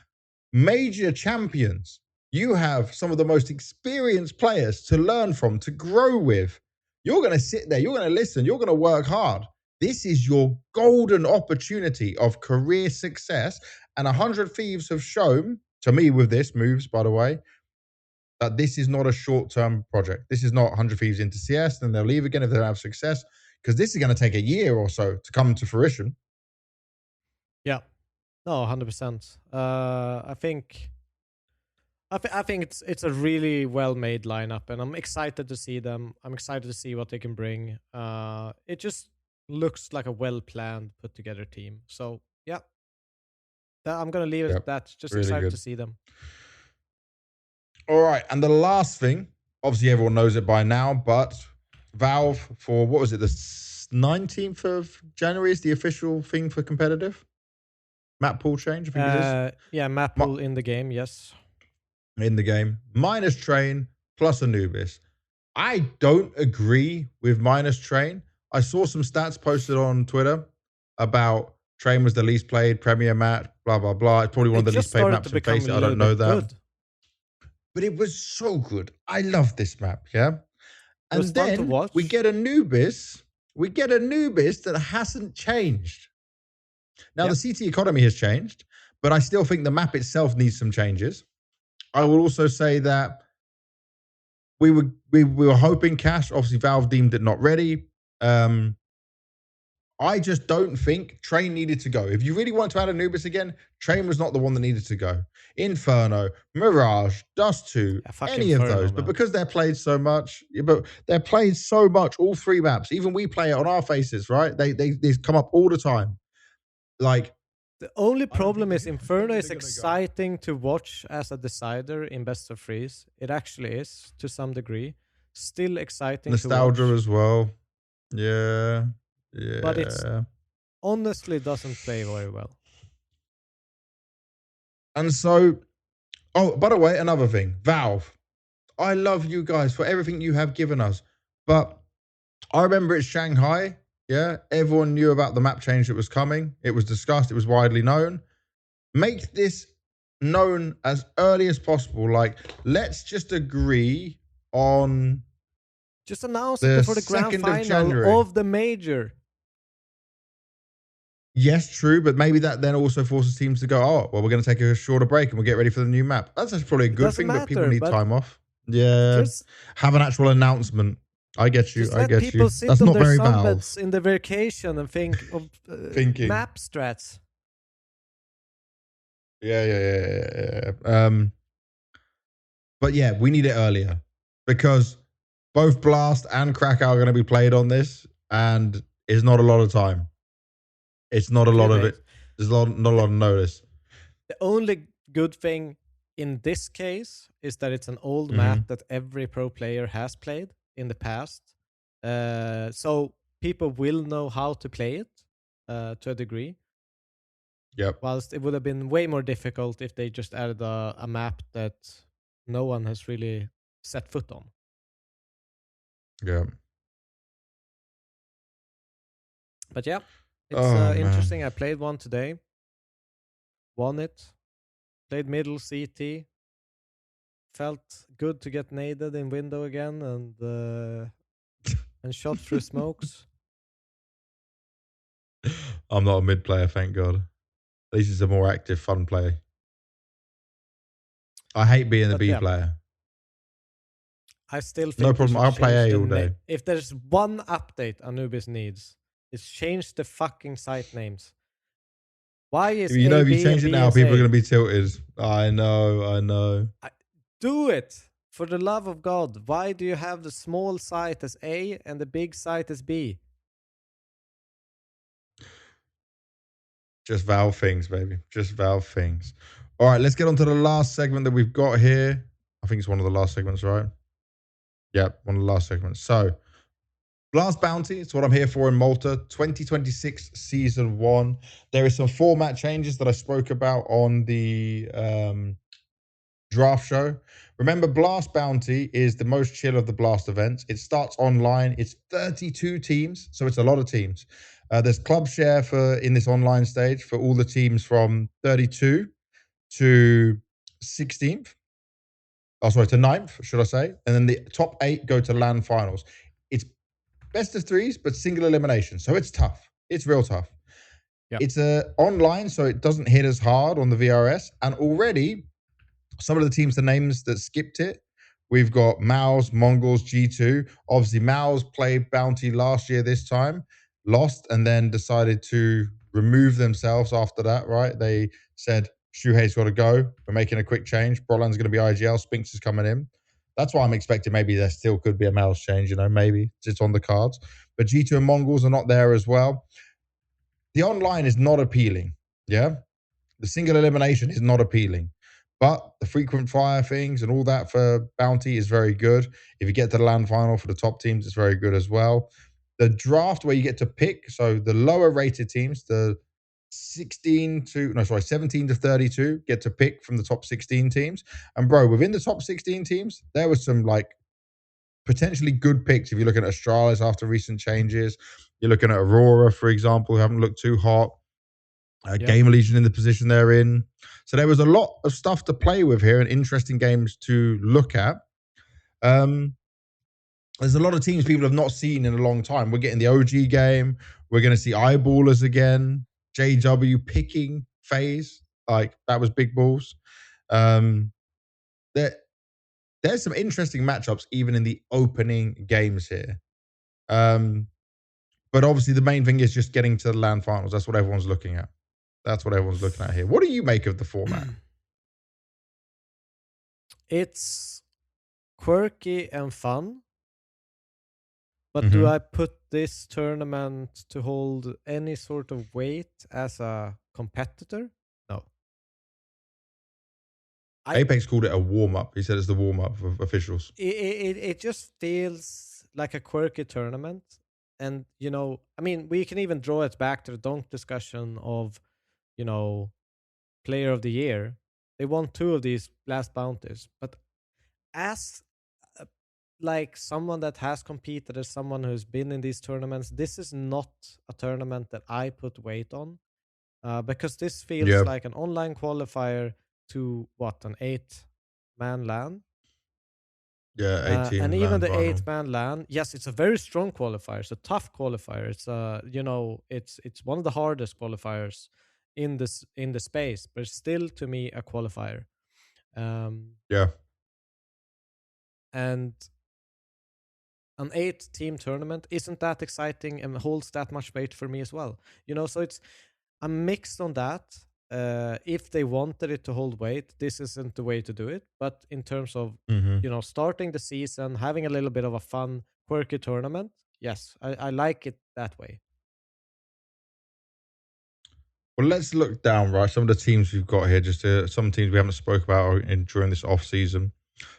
major champions. You have some of the most experienced players to learn from, to grow with. You're going to sit there, you're going to listen, you're going to work hard. This is your golden opportunity of career success. And 100 Thieves have shown, to me with this moves, by the way, that this is not a short-term project. This is not 100 Thieves into CS, then they'll leave again if they don't have success, because this is going to take a year or so to come to fruition. Yeah. No, 100%. I think it's a really well-made lineup, and I'm excited to see them. I'm excited to see what they can bring. It just looks like a well-planned, put-together team. So, yeah. I'm going to leave it at that. Just really excited to see them. All right, and the last thing, obviously everyone knows it by now, but Valve for, what was it, the 19th of January is the official thing for competitive? Map pool change, I think it is. Yeah, map pool in the game, yes. In the game. Minus Train plus Anubis. I don't agree with Minus Train. I saw some stats posted on Twitter about Train was the least played Premier map, blah, blah, blah. It's probably one of the least played maps in FACEIT. I don't know that. Good. But it was so good. I love this map, yeah? And then we get Anubis. We get Anubis that hasn't changed. Now, the CT economy has changed, but I still think the map itself needs some changes. I will also say that we were hoping Cash, obviously Valve deemed it not ready. I just don't think Train needed to go. If you really want to add Anubis again, Train was not the one that needed to go. Inferno, Mirage, Dust 2, any Inferno, of those. Man. But because they're played so much, all three maps. Even we play it on our faces, right? They come up all the time. Like, the only problem is Inferno is exciting to watch as a decider in best of threes. It actually is to some degree. Still exciting nostalgia to watch. As well. Yeah. Yeah. But it's honestly doesn't play very well. And so, oh, by the way, another thing, Valve. I love you guys for everything you have given us. But I remember it's Shanghai. Yeah. Everyone knew about the map change that was coming. It was discussed. It was widely known. Make this known as early as possible. Like, let's just agree on. Just announce it before the grand final of the major. Yes, true, but maybe that then also forces teams to go, oh, well, we're going to take a shorter break and we'll get ready for the new map. That's actually probably a good thing, but people need time off. Yeah, have an actual announcement. I get you. I get you. That's not very Valve. In the vacation and think of map strats. Yeah. But yeah, we need it earlier because both Blast and Krakow are going to be played on this, and it's not a lot of time. It's not a lot of it. There's not a lot of notice. The only good thing in this case is that it's an old map that every pro player has played in the past. So people will know how to play it to a degree. Yep. Whilst it would have been way more difficult if they just added a map that no one has really set foot on. Yeah. But yeah, it's interesting. I played one today. Won it. Played middle CT. Felt good to get naded in window again and shot through smokes. I'm not a mid player, thank God. At least it's a more active, fun play. I hate being the B player. I still think no problem. I'll play A all day. If there's one update Anubis needs, it's change the fucking site names. Why is if you change it now, people are going to be tilted. I know. Do it for the love of God. Why do you have the small site as A and the big site as B? Just Valve things, baby. Just Valve things. All right, let's get on to the last segment that we've got here. I think it's one of the last segments, right? Yep, one of the last segments. So, Blast Bounty, it's what I'm here for in Malta, 2026 Season 1. There is some format changes that I spoke about on the draft show. Remember, Blast Bounty is the most chill of the Blast events. It starts online. It's 32 teams, so it's a lot of teams. There's club share in this online stage for all the teams from 32 to 16th. Oh, sorry, to 9th, should I say. And then the top 8 go to LAN finals. It's best of threes, but single elimination. So it's tough. It's real tough. Yep. It's online, so it doesn't hit as hard on the VRS. And already, some of the teams, the names that skipped it, we've got Mouse, Mongols, G2. Obviously, Mouse played Bounty last year this time, lost, and then decided to remove themselves after that, right? They said, Shuhei's got to go. We're making a quick change. Brolan's going to be IGL. Spinks is coming in. That's why I'm expecting maybe there still could be a Mouse change, maybe it's on the cards. But G2 and Mongols are not there as well. The online is not appealing, yeah? The single elimination is not appealing. But the frequent fire things and all that for Bounty is very good. If you get to the LAN final for the top teams, it's very good as well. The draft where you get to pick, so the lower rated teams, the 17 to 32 get to pick from the top 16 teams. And bro, within the top 16 teams, there was some potentially good picks. If you're looking at Astralis after recent changes, you're looking at Aurora, for example, who haven't looked too hot. Game Legion in the position they're in. So there was a lot of stuff to play with here and interesting games to look at. There's a lot of teams people have not seen in a long time. We're getting the OG game. We're going to see Eyeballers again. JW picking phase. That was big balls. There's some interesting matchups even in the opening games here. But But obviously, the main thing is just getting to the LAN finals. That's what everyone's looking at. That's what everyone's looking at here. What do you make of the format? It's quirky and fun. But do I put this tournament to hold any sort of weight as a competitor? No. Apex called it a warm-up. He said it's the warm-up of officials. It just feels like a quirky tournament. And, you know, I mean, we can even draw it back to the Donk discussion of, you know, player of the year. They won 2 of these last bounties. But as like someone that has competed, as someone who's been in these tournaments, this is not a tournament that I put weight on, because this feels like an online qualifier to what, an 8-man LAN. Yeah, 18 and even the final. 8-man LAN, yes, it's a very strong qualifier. It's a tough qualifier. It's you know, it's one of the hardest qualifiers in the space, but it's still to me a qualifier. And an 8-team tournament isn't that exciting and holds that much weight for me as well. You know, so I'm mixed on that. If they wanted it to hold weight, this isn't the way to do it. But in terms of, you know, starting the season, having a little bit of a fun, quirky tournament, yes, I like it that way. Well, let's look down, right? Some of the teams we've got here, some teams we haven't spoke about during this off season.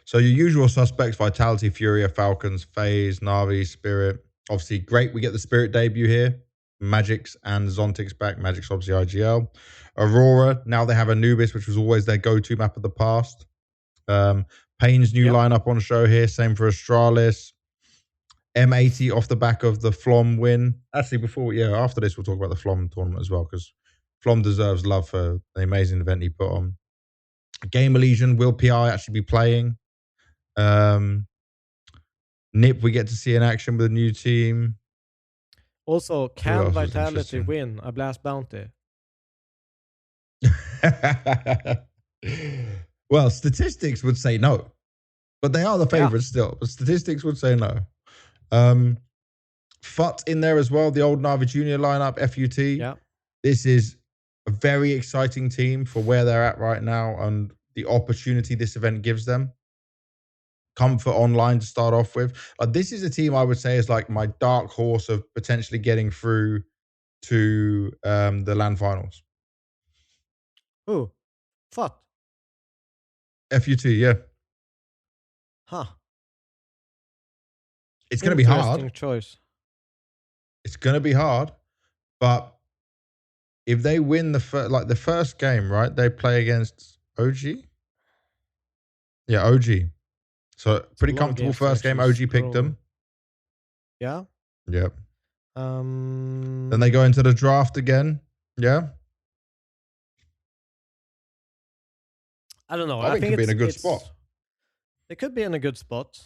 So your usual suspects: Vitality, Furia, Falcons, FaZe, Na'Vi, Spirit. Obviously, great. We get the Spirit debut here. Magix and Zontic's back. Magix obviously IGL. Aurora. Now they have Anubis, which was always their go-to map of the past. Payne's new lineup on show here. Same for Astralis. M80 off the back of the Flom win. Actually, after this, we'll talk about the Flom tournament as well, because Flom deserves love for the amazing event he put on. Game Elysian, will PI actually be playing? Nip, we get to see in action with a new team. Also, can Vitality win a Blast Bounty? Well, statistics would say no, but they are the favorites still. But statistics would say no. FUT in there as well, the old Na'Vi Junior lineup, FUT. Yeah. This is a very exciting team for where they're at right now and the opportunity this event gives them. Comfort Online to start off with. This is a team I would say is like my dark horse of potentially getting through to the LAN finals. Who? FUT? FUT, yeah. Huh. It's going to be hard. Interesting choice. It's going to be hard, but if they win the first game, right? They play against OG. Yeah, OG. So pretty comfortable first game. OG picked them. Yeah. Yep. Then they go into the draft again. Yeah. I don't know. I think it could be in a good spot. It could be in a good spot.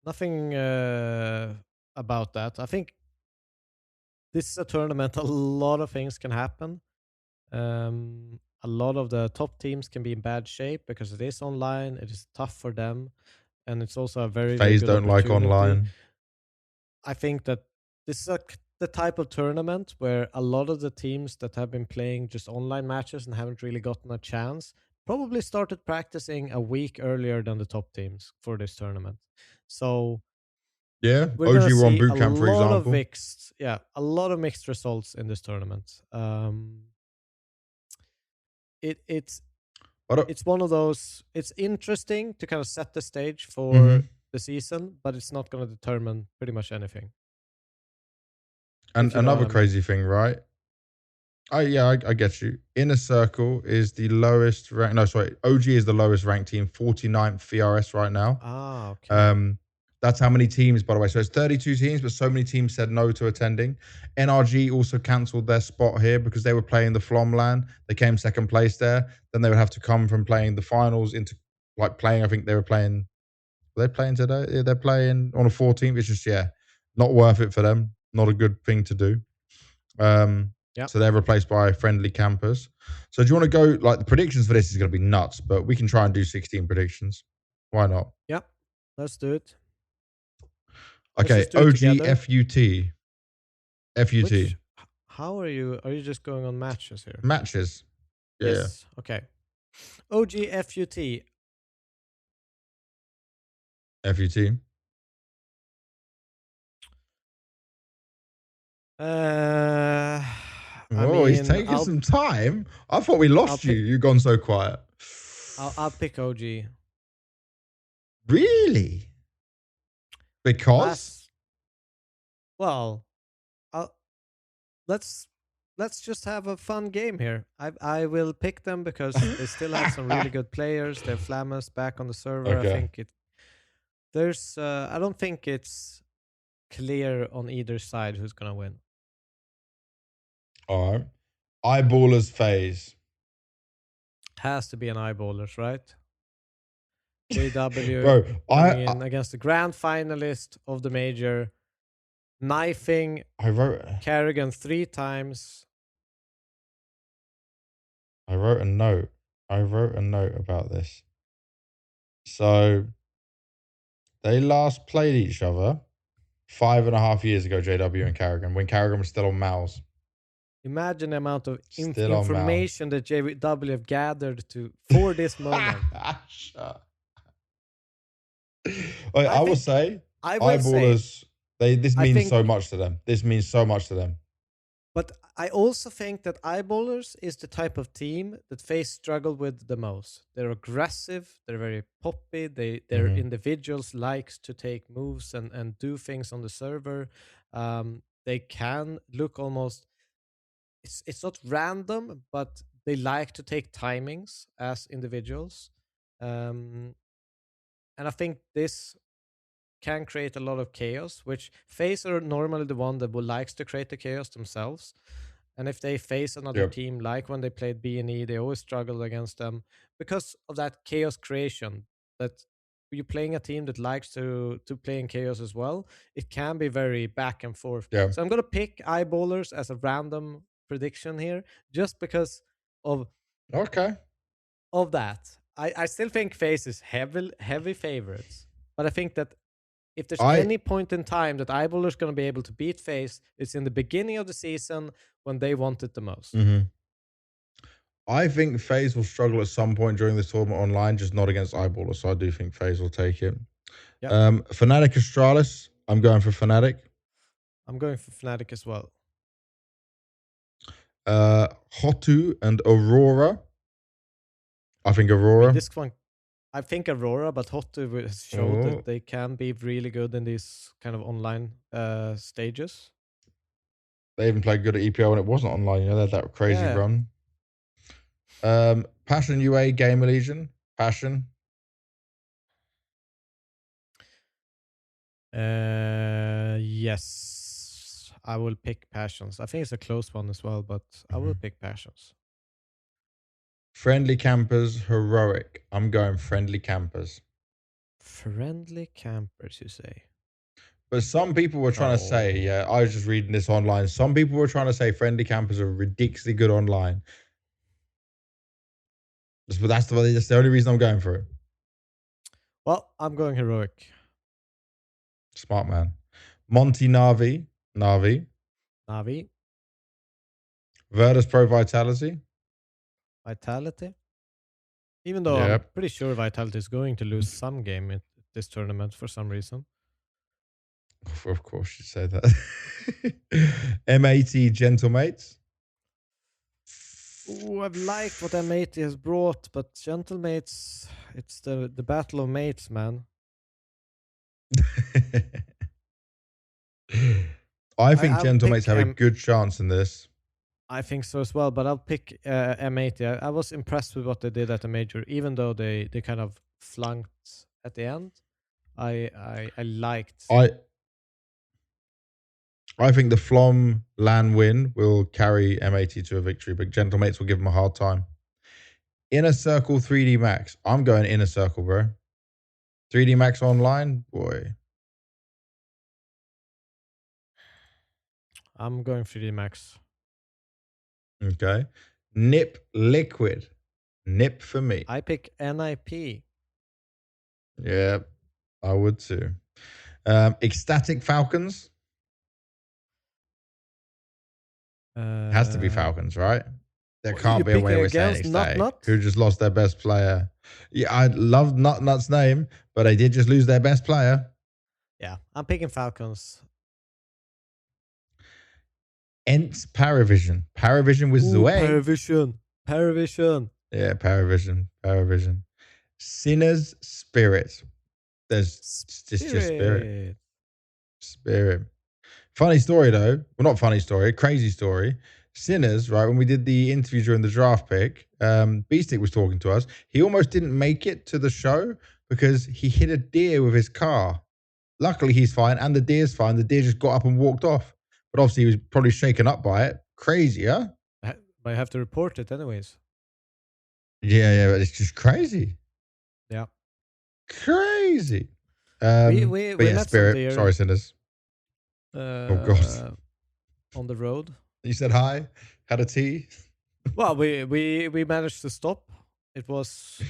Nothing about that. I think this is a tournament. A lot of things can happen. A lot of the top teams can be in bad shape because it is online. It is tough for them, and it's also a very FaZe don't like online. I think that this is the type of tournament where a lot of the teams that have been playing just online matches and haven't really gotten a chance probably started practicing a week earlier than the top teams for this tournament. So yeah, we're OG were on see boot camp, for example. A lot of mixed results in this tournament. It's one of those. It's interesting to kind of set the stage for the season, but it's not going to determine pretty much anything. And another crazy thing, right? I get you. Inner Circle is the lowest rank. No, sorry. OG is the lowest ranked team, 49th VRS right now. Ah, okay. That's how many teams, by the way. So it's 32 teams, but so many teams said no to attending. NRG also cancelled their spot here because they were playing the Flom LAN. They came second place there. Then they would have to come from playing the finals into playing. I think they were playing. Are they playing today? Yeah, they're playing on a 14th. It's just not worth it for them. Not a good thing to do. So they're replaced by friendly campers. So do you want to go, the predictions for this is going to be nuts, but we can try and do 16 predictions. Why not? Yep. Let's do it. Okay, OG FUT. FUT. How are you? Are you just going on matches here? Matches. Yeah. Yes. Okay. OG FUT. FUT. I He's taking some time. I thought we lost you. You've gone so quiet. I'll pick OG. Really? Because? Well, let's just have a fun game here. I will pick them because they still have some really good players. They're Flamus back on the server. Okay. I think there's I don't think it's clear on either side who's gonna win. All right. Eyeballers phase. Has to be an eyeballers, right? ZywOo Bro, coming in against the grand finalist of the major, knifing Kerrigan 3 times. I wrote a note. About this. So they last played each other 5.5 years ago, JW and Kerrigan, when Kerrigan was still on Mouse. Imagine the amount of information that ZywOo have gathered for this moment. I will say, eyeballers, this means so much to them. This means so much to them. But I also think that eyeballers is the type of team that FaZe struggle with the most. They're aggressive, they're very poppy, their individuals likes to take moves and do things on the server. They can look almost, it's not random, but they like to take timings as individuals. And I think this can create a lot of chaos, which FaZe are normally the one that likes to create the chaos themselves. And if they face another team, like when they played B&E, they always struggled against them because of that chaos creation. That you're playing a team that likes to play in chaos as well, it can be very back and forth. Yeah. So I'm going to pick eyeballers as a random prediction here, just because of that. I still think FaZe is heavy favorites, but I think that if there's any point in time that Eyeball is going to be able to beat FaZe, it's in the beginning of the season when they want it the most. I think FaZe will struggle at some point during this tournament online, just not against Eyeballers. So I do think FaZe will take it. Yep. Fnatic Astralis. I'm going for Fnatic. I'm going for Fnatic as well. Hotu and Aurora. I think Aurora. I think Aurora, but Hotu has showed that they can be really good in these kind of online stages. They even played good at EPL when it wasn't online. You know, they had that crazy run. Passion UA Gamer Legion. Passion. Yes. I will pick Passions. I think it's a close one as well, but I will pick Passions. Friendly Campers, Heroic. I'm going Friendly Campers. Friendly Campers, you say? But some people were trying to say, I was just reading this online. Some people were trying to say Friendly Campers are ridiculously good online. But that's the only reason I'm going for it. Well, I'm going Heroic. Smart man. Monty Navi. Virtus Pro Vitality. Even though I'm pretty sure Vitality is going to lose some game at this tournament for some reason. Of course you say that. M80 Gentlemates. Oh, I've liked what M80 has brought, but Gentlemates, it's the battle of mates, man. I think Gentlemates have a good chance in this. I think so as well, but I'll pick M80. I was impressed with what they did at the major, even though they kind of flunked at the end. I liked. I think the Flom LAN win will carry M80 to a victory, but Gentlemates will give them a hard time. Inner Circle 3D Max. I'm going Inner Circle, bro. 3D Max online, boy. I'm going 3D Max. Okay. Nip Liquid. Nip for me. I pick NIP. Yeah, I would too. Ecstatic Falcons. Has to be Falcons, right? There can't be a way we're saying it's Nut, who just lost their best player. Yeah, I love Nut's name, but they did just lose their best player. Yeah, I'm picking Falcons. Ents Paravision. Paravision was the way. Paravision. Yeah, Paravision. Sinner's Spirit. There's just Spirit. Funny story though. Well, not funny story. Crazy story. Sinners, right? When we did the interview during the draft pick, Beastick was talking to us. He almost didn't make it to the show because he hit a deer with his car. Luckily, he's fine, and the deer's fine. The deer just got up and walked off. But obviously, he was probably shaken up by it. Crazy, huh? I have to report it anyways. Yeah, but it's just crazy. Yeah. Crazy. We met Spirit. some deer. Sorry, Sinners. Oh, God. On the road. You said hi? Had a tea? Well, we managed to stop. It was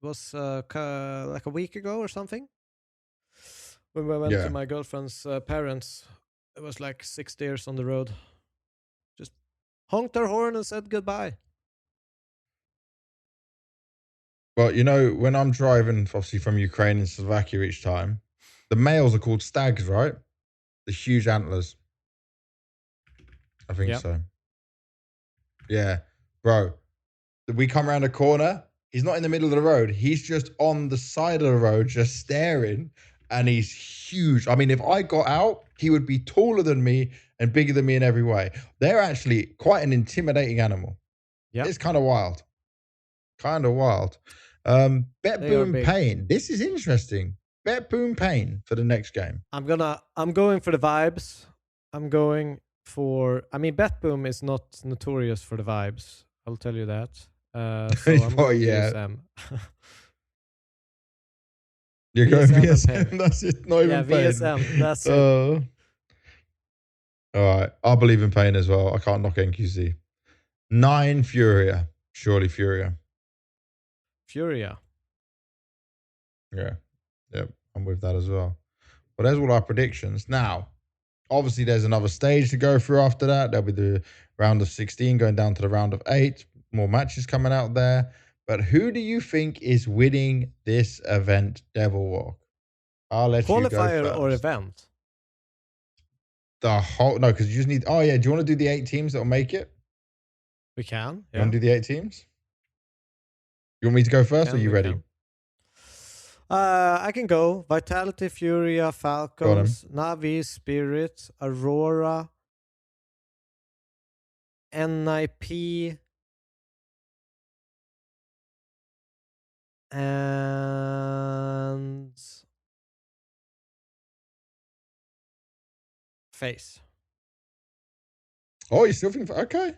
like a week ago or something. When we went to my girlfriend's parents, it was like 6 deers on the road. Just honked their horn and said goodbye. Well, you know, when I'm driving, obviously from Ukraine and Slovakia each time, the males are called stags, right? The huge antlers. I think so. Yeah. Bro, we come around a corner. He's not in the middle of the road. He's just on the side of the road, just staring. And he's huge. I mean, if I got out, he would be taller than me and bigger than me in every way. They're actually quite an intimidating animal. Yeah. It's kind of wild. Bet Boom Pain. This is interesting. Bet Boom Pain for the next game. I'm going for the vibes. Bet Boom is not notorious for the vibes. I'll tell you that. So I'm going VSM. You're going VSM? That's it. Not even Pain. VSM. That's it. All right. I believe in Pain as well. I can't knock NQC. 9 Furia. Surely Furia. Yeah. Yep. I'm with that as well. But there's all our predictions. Now, obviously, there's another stage to go through after that. There'll be the round of 16 going down to the round of 8. More matches coming out there. But who do you think is winning this event, Devil Walk? I'll let you go first. Qualifier or event? No, because you just need... Oh, yeah. Do you want to do the 8 teams that will make it? We can. You want to do the 8 teams? You want me to go first or are you ready? I can go. Vitality, Furia, Falcons, Navi, Spirit, Aurora, NIP, and FaZe. Oh, you still think... Okay.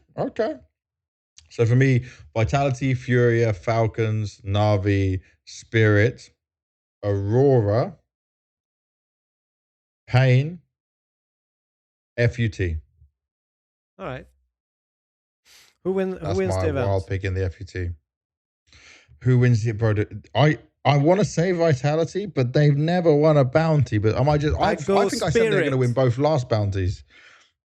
So for me, Vitality, Furia, Falcons, Navi, Spirit, Aurora, Pain, FUT. All right. Who wins the event? That's my wild pick in the FUT. Who wins it, bro? I want to say Vitality, but they've never won a bounty. But I think I said they're going to win both last bounties.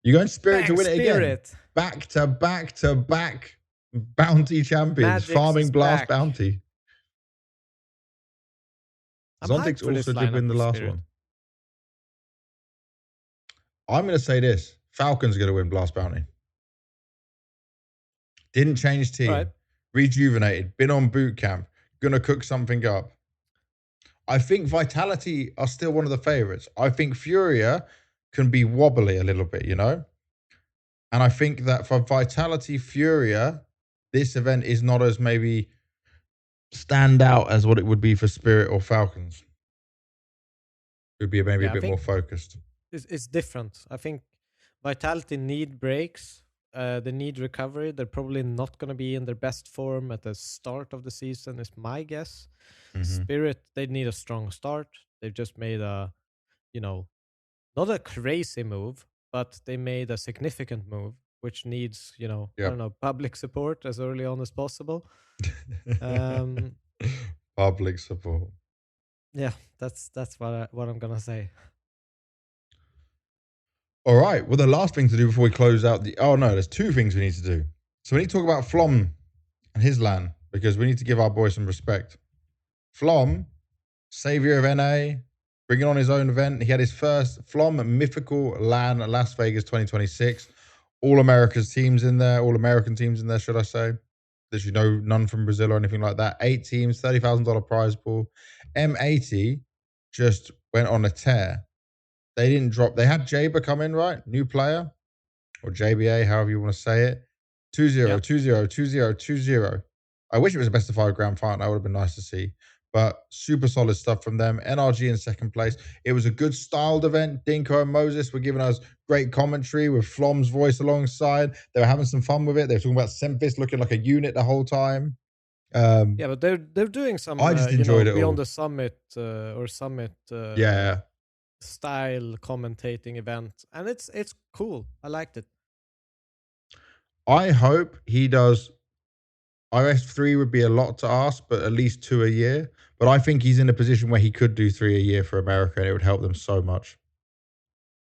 You're going Spirit to win it again. Back to back bounty champions. Magic's farming Blast back. bounty. Zontic's also did win the last one. I'm going to say this. Falcons are going to win Blast Bounty. Didn't change team. Right. Rejuvenated. Been on boot camp. Going to cook something up. I think Vitality are still one of the favorites. I think Furia can be wobbly a little bit, you know? And I think that for Vitality, Furia, this event is not as maybe stand out as what it would be for Spirit or Falcons. It would be maybe a bit more focused. It's different. I think Vitality need breaks. They need recovery. They're probably not going to be in their best form at the start of the season, is my guess. Mm-hmm. Spirit, they need a strong start. They've just made a, not a crazy move, but they made a significant move, which needs, public support as early on as possible. Public support. Yeah, that's what I'm gonna say. All right. Well, the last thing to do before we close out there's two things we need to do. So we need to talk about Flom and his LAN because we need to give our boy some respect. Flom, savior of NA, bringing on his own event. He had his first Flom Mythical LAN at Las Vegas 2026. All America's teams in there, all American teams in there, should I say. There's none from Brazil or anything like that. 8 teams, $30,000 prize pool. M80 just went on a tear. They didn't drop. They had Jaber come in, right? New player or JBA, however you want to say it. 2-0, Yep. 2-0, 2-0, 2-0. I wish it was a best of 5 grand final. That would have been nice to see. But super solid stuff from them. NRG in second place. It was a good styled event. Dinko and Moses were giving us great commentary with Flom's voice alongside. They were having some fun with it. They were talking about Semphis looking like a unit the whole time. Yeah, but they're doing some I just enjoyed it beyond all. the summit or summit Yeah. style commentating event, and it's cool. I liked it. I hope he does. iOS 3 would be a lot to ask, but at least 2 a year. But I think he's in a position where he could do 3 a year for America, and it would help them so much.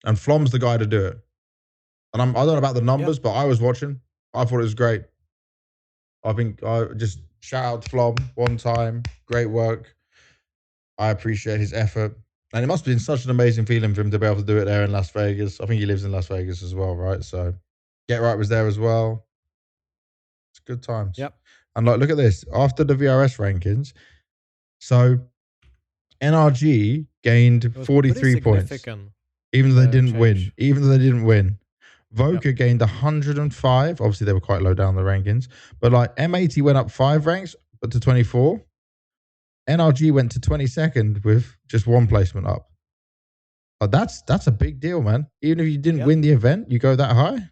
And Flom's the guy to do it. And I don't know about the numbers, but I was watching. I thought it was great. I think I just shout out to Flom one time. Great work. I appreciate his effort. And it must have been such an amazing feeling for him to be able to do it there in Las Vegas. I think he lives in Las Vegas as well, right? So Get Right was there as well. It's good times. Yep. And look at this. After the VRS rankings, so NRG gained 43 points. Even though they didn't win. Voca gained 105. Obviously, they were quite low down the rankings. But M80 went up 5 ranks, but to 24. NRG went to 22nd with just 1 placement up. That's a big deal, man. Even if you didn't win the event, you go that high.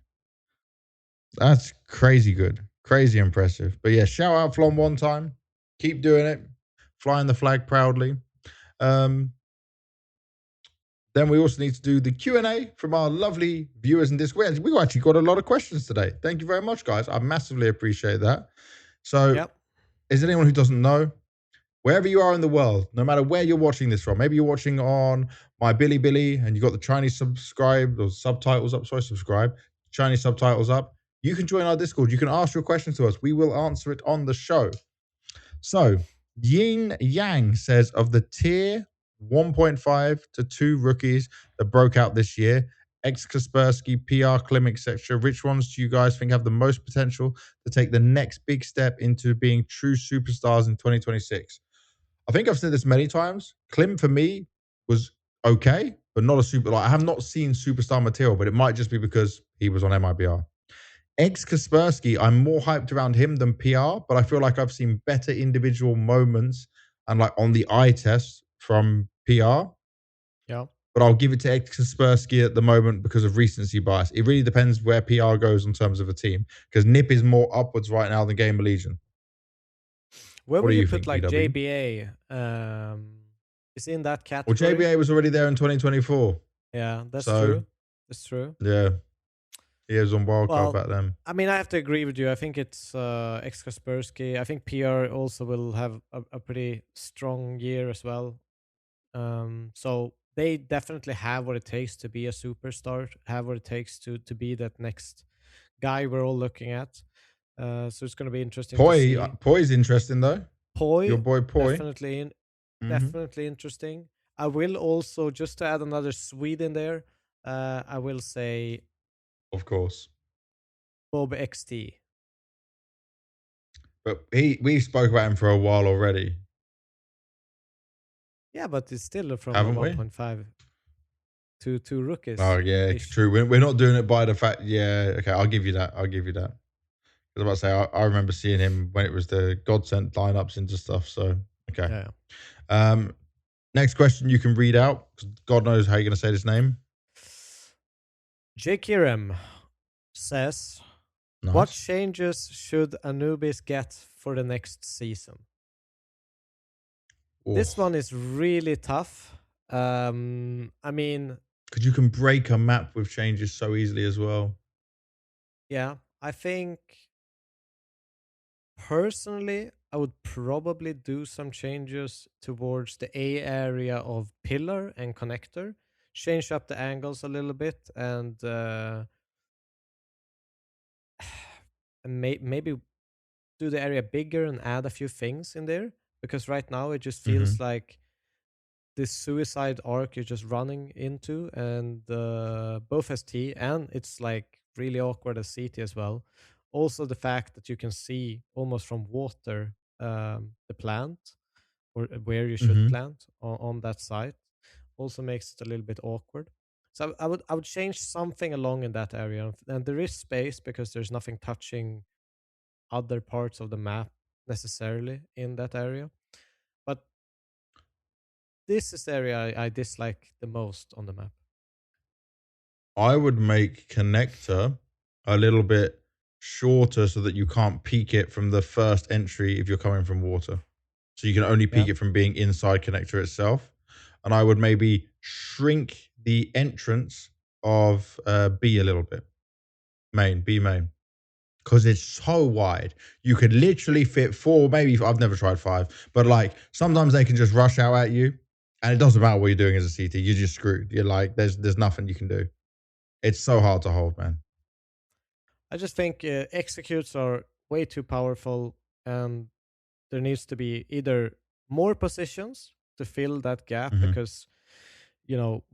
That's crazy good. Crazy impressive. But yeah, shout out Flom one time. Keep doing it. Flying the flag proudly. Then we also need to do the Q&A from our lovely viewers in Discord. We actually got a lot of questions today. Thank you very much, guys. I massively appreciate that. So, is there anyone who doesn't know? Wherever you are in the world, no matter where you're watching this from, maybe you're watching on my Bilibili and you got the Chinese subtitles up, Chinese subtitles up. You can join our Discord. You can ask your questions to us. We will answer it on the show. So, Yin Yang says, of the tier 1.5 to 2 rookies that broke out this year, Kaspersky, PR, Klim, etc., which ones do you guys think have the most potential to take the next big step into being true superstars in 2026? I think I've said this many times. Klim, for me, was okay, but not a super. I have not seen superstar material, but it might just be because he was on MIBR. Kaspersky, I'm more hyped around him than PR, but I feel like I've seen better individual moments and on the eye test from PR. Yeah. But I'll give it to Kaspersky at the moment because of recency bias. It really depends where PR goes in terms of a team, because Nip is more upwards right now than Gamer Legion. Where would you put JBA? Is in that category? Well, JBA was already there in 2024. Yeah, that's true. That's true. Yeah. He was on wildcard back then. I mean, I have to agree with you. I think it's Kaspersky. I think PR also will have a pretty strong year as well. So they definitely have what it takes to be a superstar, have what it takes to be that next guy we're all looking at. So it's going to be interesting to see. Poi's interesting, though. Poi, your boy Poi. Definitely interesting. I will also, just to add another Swede in there, I will say... Of course. Bob XT. But we spoke about him for a while already. Yeah, but it's still from 1.5 to 2 rookies. Oh, yeah, true. We're not doing it by the fact... Yeah, okay, I'll give you that. I was about to say, I remember seeing him when it was the Godsent lineups into stuff, so, okay. Yeah. Next question you can read out, because God knows how you're going to say this name. J. Kiram says, nice. What changes should Anubis get for the next season? Oof. This one is really tough. I mean... Because you can break a map with changes so easily as well. Yeah, I think... Personally, I would probably do some changes towards the A area of pillar and connector, change up the angles a little bit and maybe do the area bigger and add a few things in there, because right now it just feels like this suicide arc you're just running into, and both as T and it's like really awkward as CT as well. Also, the fact that you can see almost from water the plant or where you should plant on that site also makes it a little bit awkward. So I would change something along in that area, and there is space because there's nothing touching other parts of the map necessarily in that area. But this is the area I dislike the most on the map. I would make connector a little bit shorter so that you can't peek it from the first entry if you're coming from water. So you can only peek it from being inside connector itself. And I would maybe shrink the entrance of B a little bit. B main. Because it's so wide. You could literally fit 4, maybe, I've never tried 5, but like sometimes they can just rush out at you and it doesn't matter what you're doing as a CT. You're just screwed. You're like, there's nothing you can do. It's so hard to hold, man. I just think executes are way too powerful, and there needs to be either more positions to fill that gap, because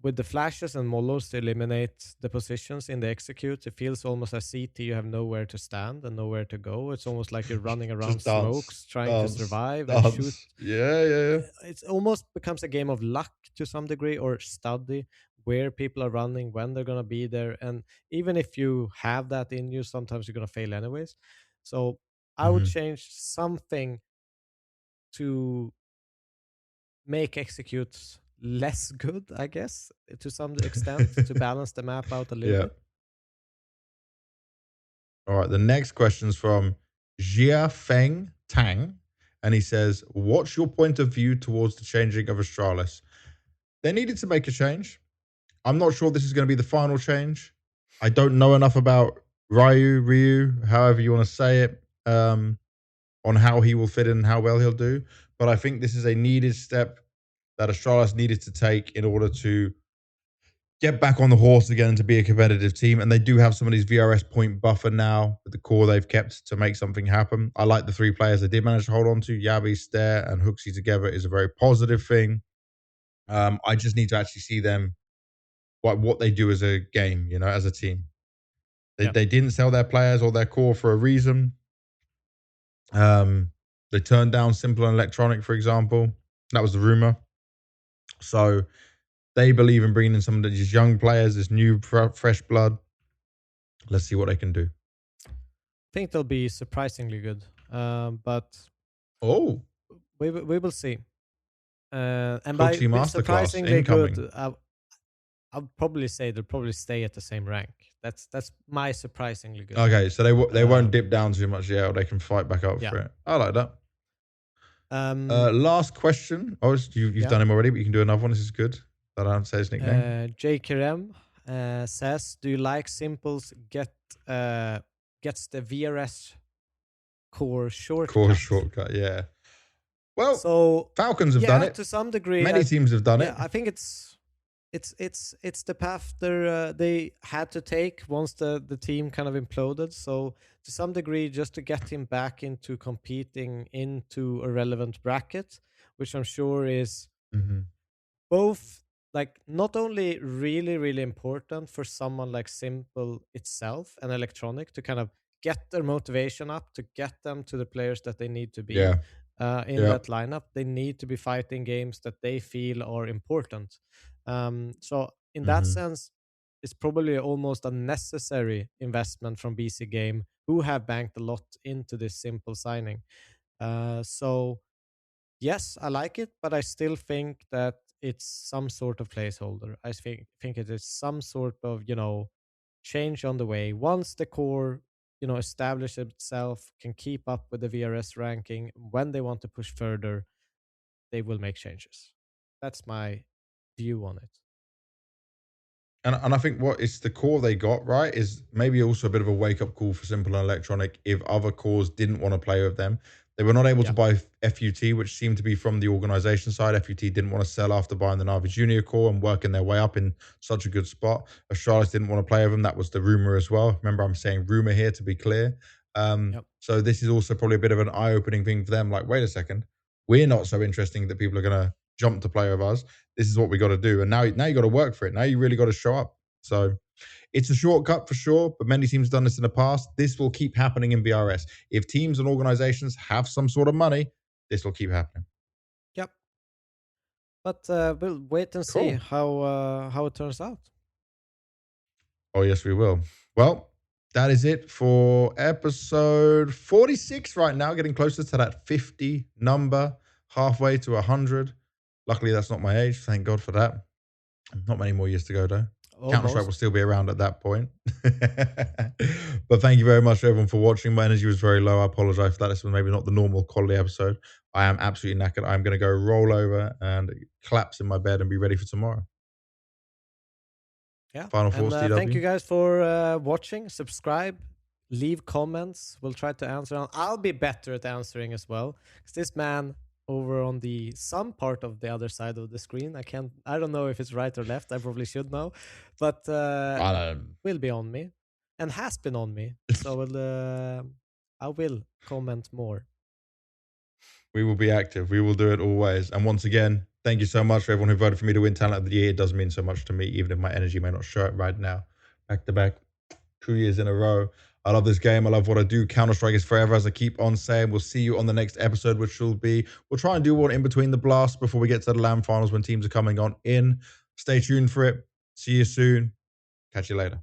with the flashes and molos to eliminate the positions in the execute, it feels almost as CT you have nowhere to stand and nowhere to go. It's almost like you're running around smokes trying to survive and shoot. Yeah. It almost becomes a game of luck to some degree, or study where people are running, when they're going to be there. And even if you have that in you, sometimes you're going to fail anyways. So I would change something to make executes less good, I guess, to some extent, to balance the map out a little bit. All right, the next question's from Jia Feng Tang, and he says, what's your point of view towards the changing of Astralis? They needed to make a change. I'm not sure this is going to be the final change. I don't know enough about Ryu, however you want to say it, on how he will fit in and how well he'll do. But I think this is a needed step that Astralis needed to take in order to get back on the horse again and to be a competitive team. And they do have some of these VRS point buffer now with the core they've kept to make something happen. I like the 3 players they did manage to hold on to. Yabi, Stare, and Hooksy together is a very positive thing. I just need to actually see them, what they do as a game, as a team. They didn't sell their players or their core for a reason. They turned down Simple and Electronic, for example. That was the rumor. So they believe in bringing in some of these young players, this new fresh blood. Let's see what they can do. I think they'll be surprisingly good, but we will see. And by surprisingly good, I'll probably say they'll probably stay at the same rank. That's my surprisingly good. Okay, so they won't dip down too much yet, or they can fight back up for it. I like that. Last question. You've done him already, but you can do another one. This is good. That I don't say his nickname. J. Kerem says, "Do you like Simple's gets the VRS core shortcut?" Core shortcut, yeah. Well, so Falcons have done it to some degree. Many teams have done it. I think it's the path they had to take once the team kind of imploded. So to some degree, just to get him back into competing into a relevant bracket, which I'm sure is both like not only really, really important for someone like Simple itself and Electronic to kind of get their motivation up, to get them to the players that they need to be in that lineup. They need to be fighting games that they feel are important. So in that sense, it's probably almost a necessary investment from BC Game, who have banked a lot into this Simple signing. So yes, I like it, but I still think that it's some sort of placeholder. I think it is some sort of, change on the way. Once the core, establishes itself, can keep up with the VRS ranking, when they want to push further, they will make changes. That's my view on it. And I think what it's the core they got right is maybe also a bit of a wake up call for Simple and Electronic. If other cores didn't want to play with them, They were not able to buy FUT, which seemed to be from the organization side. FUT didn't want to sell after buying the Navi Junior core and working their way up in such a good spot. Astralis didn't want to play with them. That was the rumor as well. Remember, I'm saying rumor here to be clear. So this is also probably a bit of an eye-opening thing for them. Like, wait a second, we're not so interesting that people are going to jump to play with us. This is what we got to do. And now you got to work for it. Now you really got to show up. So it's a shortcut for sure, but many teams have done this in the past. This will keep happening in BRS. If teams and organizations have some sort of money, this will keep happening. Yep. But we'll wait and see how it turns out. Oh, yes, we will. Well, that is it for episode 46 right now, getting closer to that 50 number, halfway to 100. Luckily, that's not my age. Thank God for that. Not many more years to go, though. Counter-Strike will still be around at that point. But thank you very much, everyone, for watching. My energy was very low. I apologize for that. This was maybe not the normal quality episode. I am absolutely knackered. I'm going to go roll over and collapse in my bed and be ready for tomorrow. Yeah. Final thoughts, DW. Thank you guys for watching. Subscribe. Leave comments. We'll try to answer. I'll be better at answering as well. Because this man over on some part of the other side of the screen, I don't know if it's right or left. I probably should know, but will be on me and has been on me. So I will comment more. We will be active. We will do it always. And once again, thank you so much for everyone who voted for me to win Talent of the Year. It does mean so much to me, even if my energy may not show it right now. Back to back, 2 years in a row. I love this game. I love what I do. Counter-Strike is forever, as I keep on saying. We'll see you on the next episode, which will be, we'll try and do one in between the blasts before we get to the LAN finals when teams are coming on in. Stay tuned for it. See you soon. Catch you later.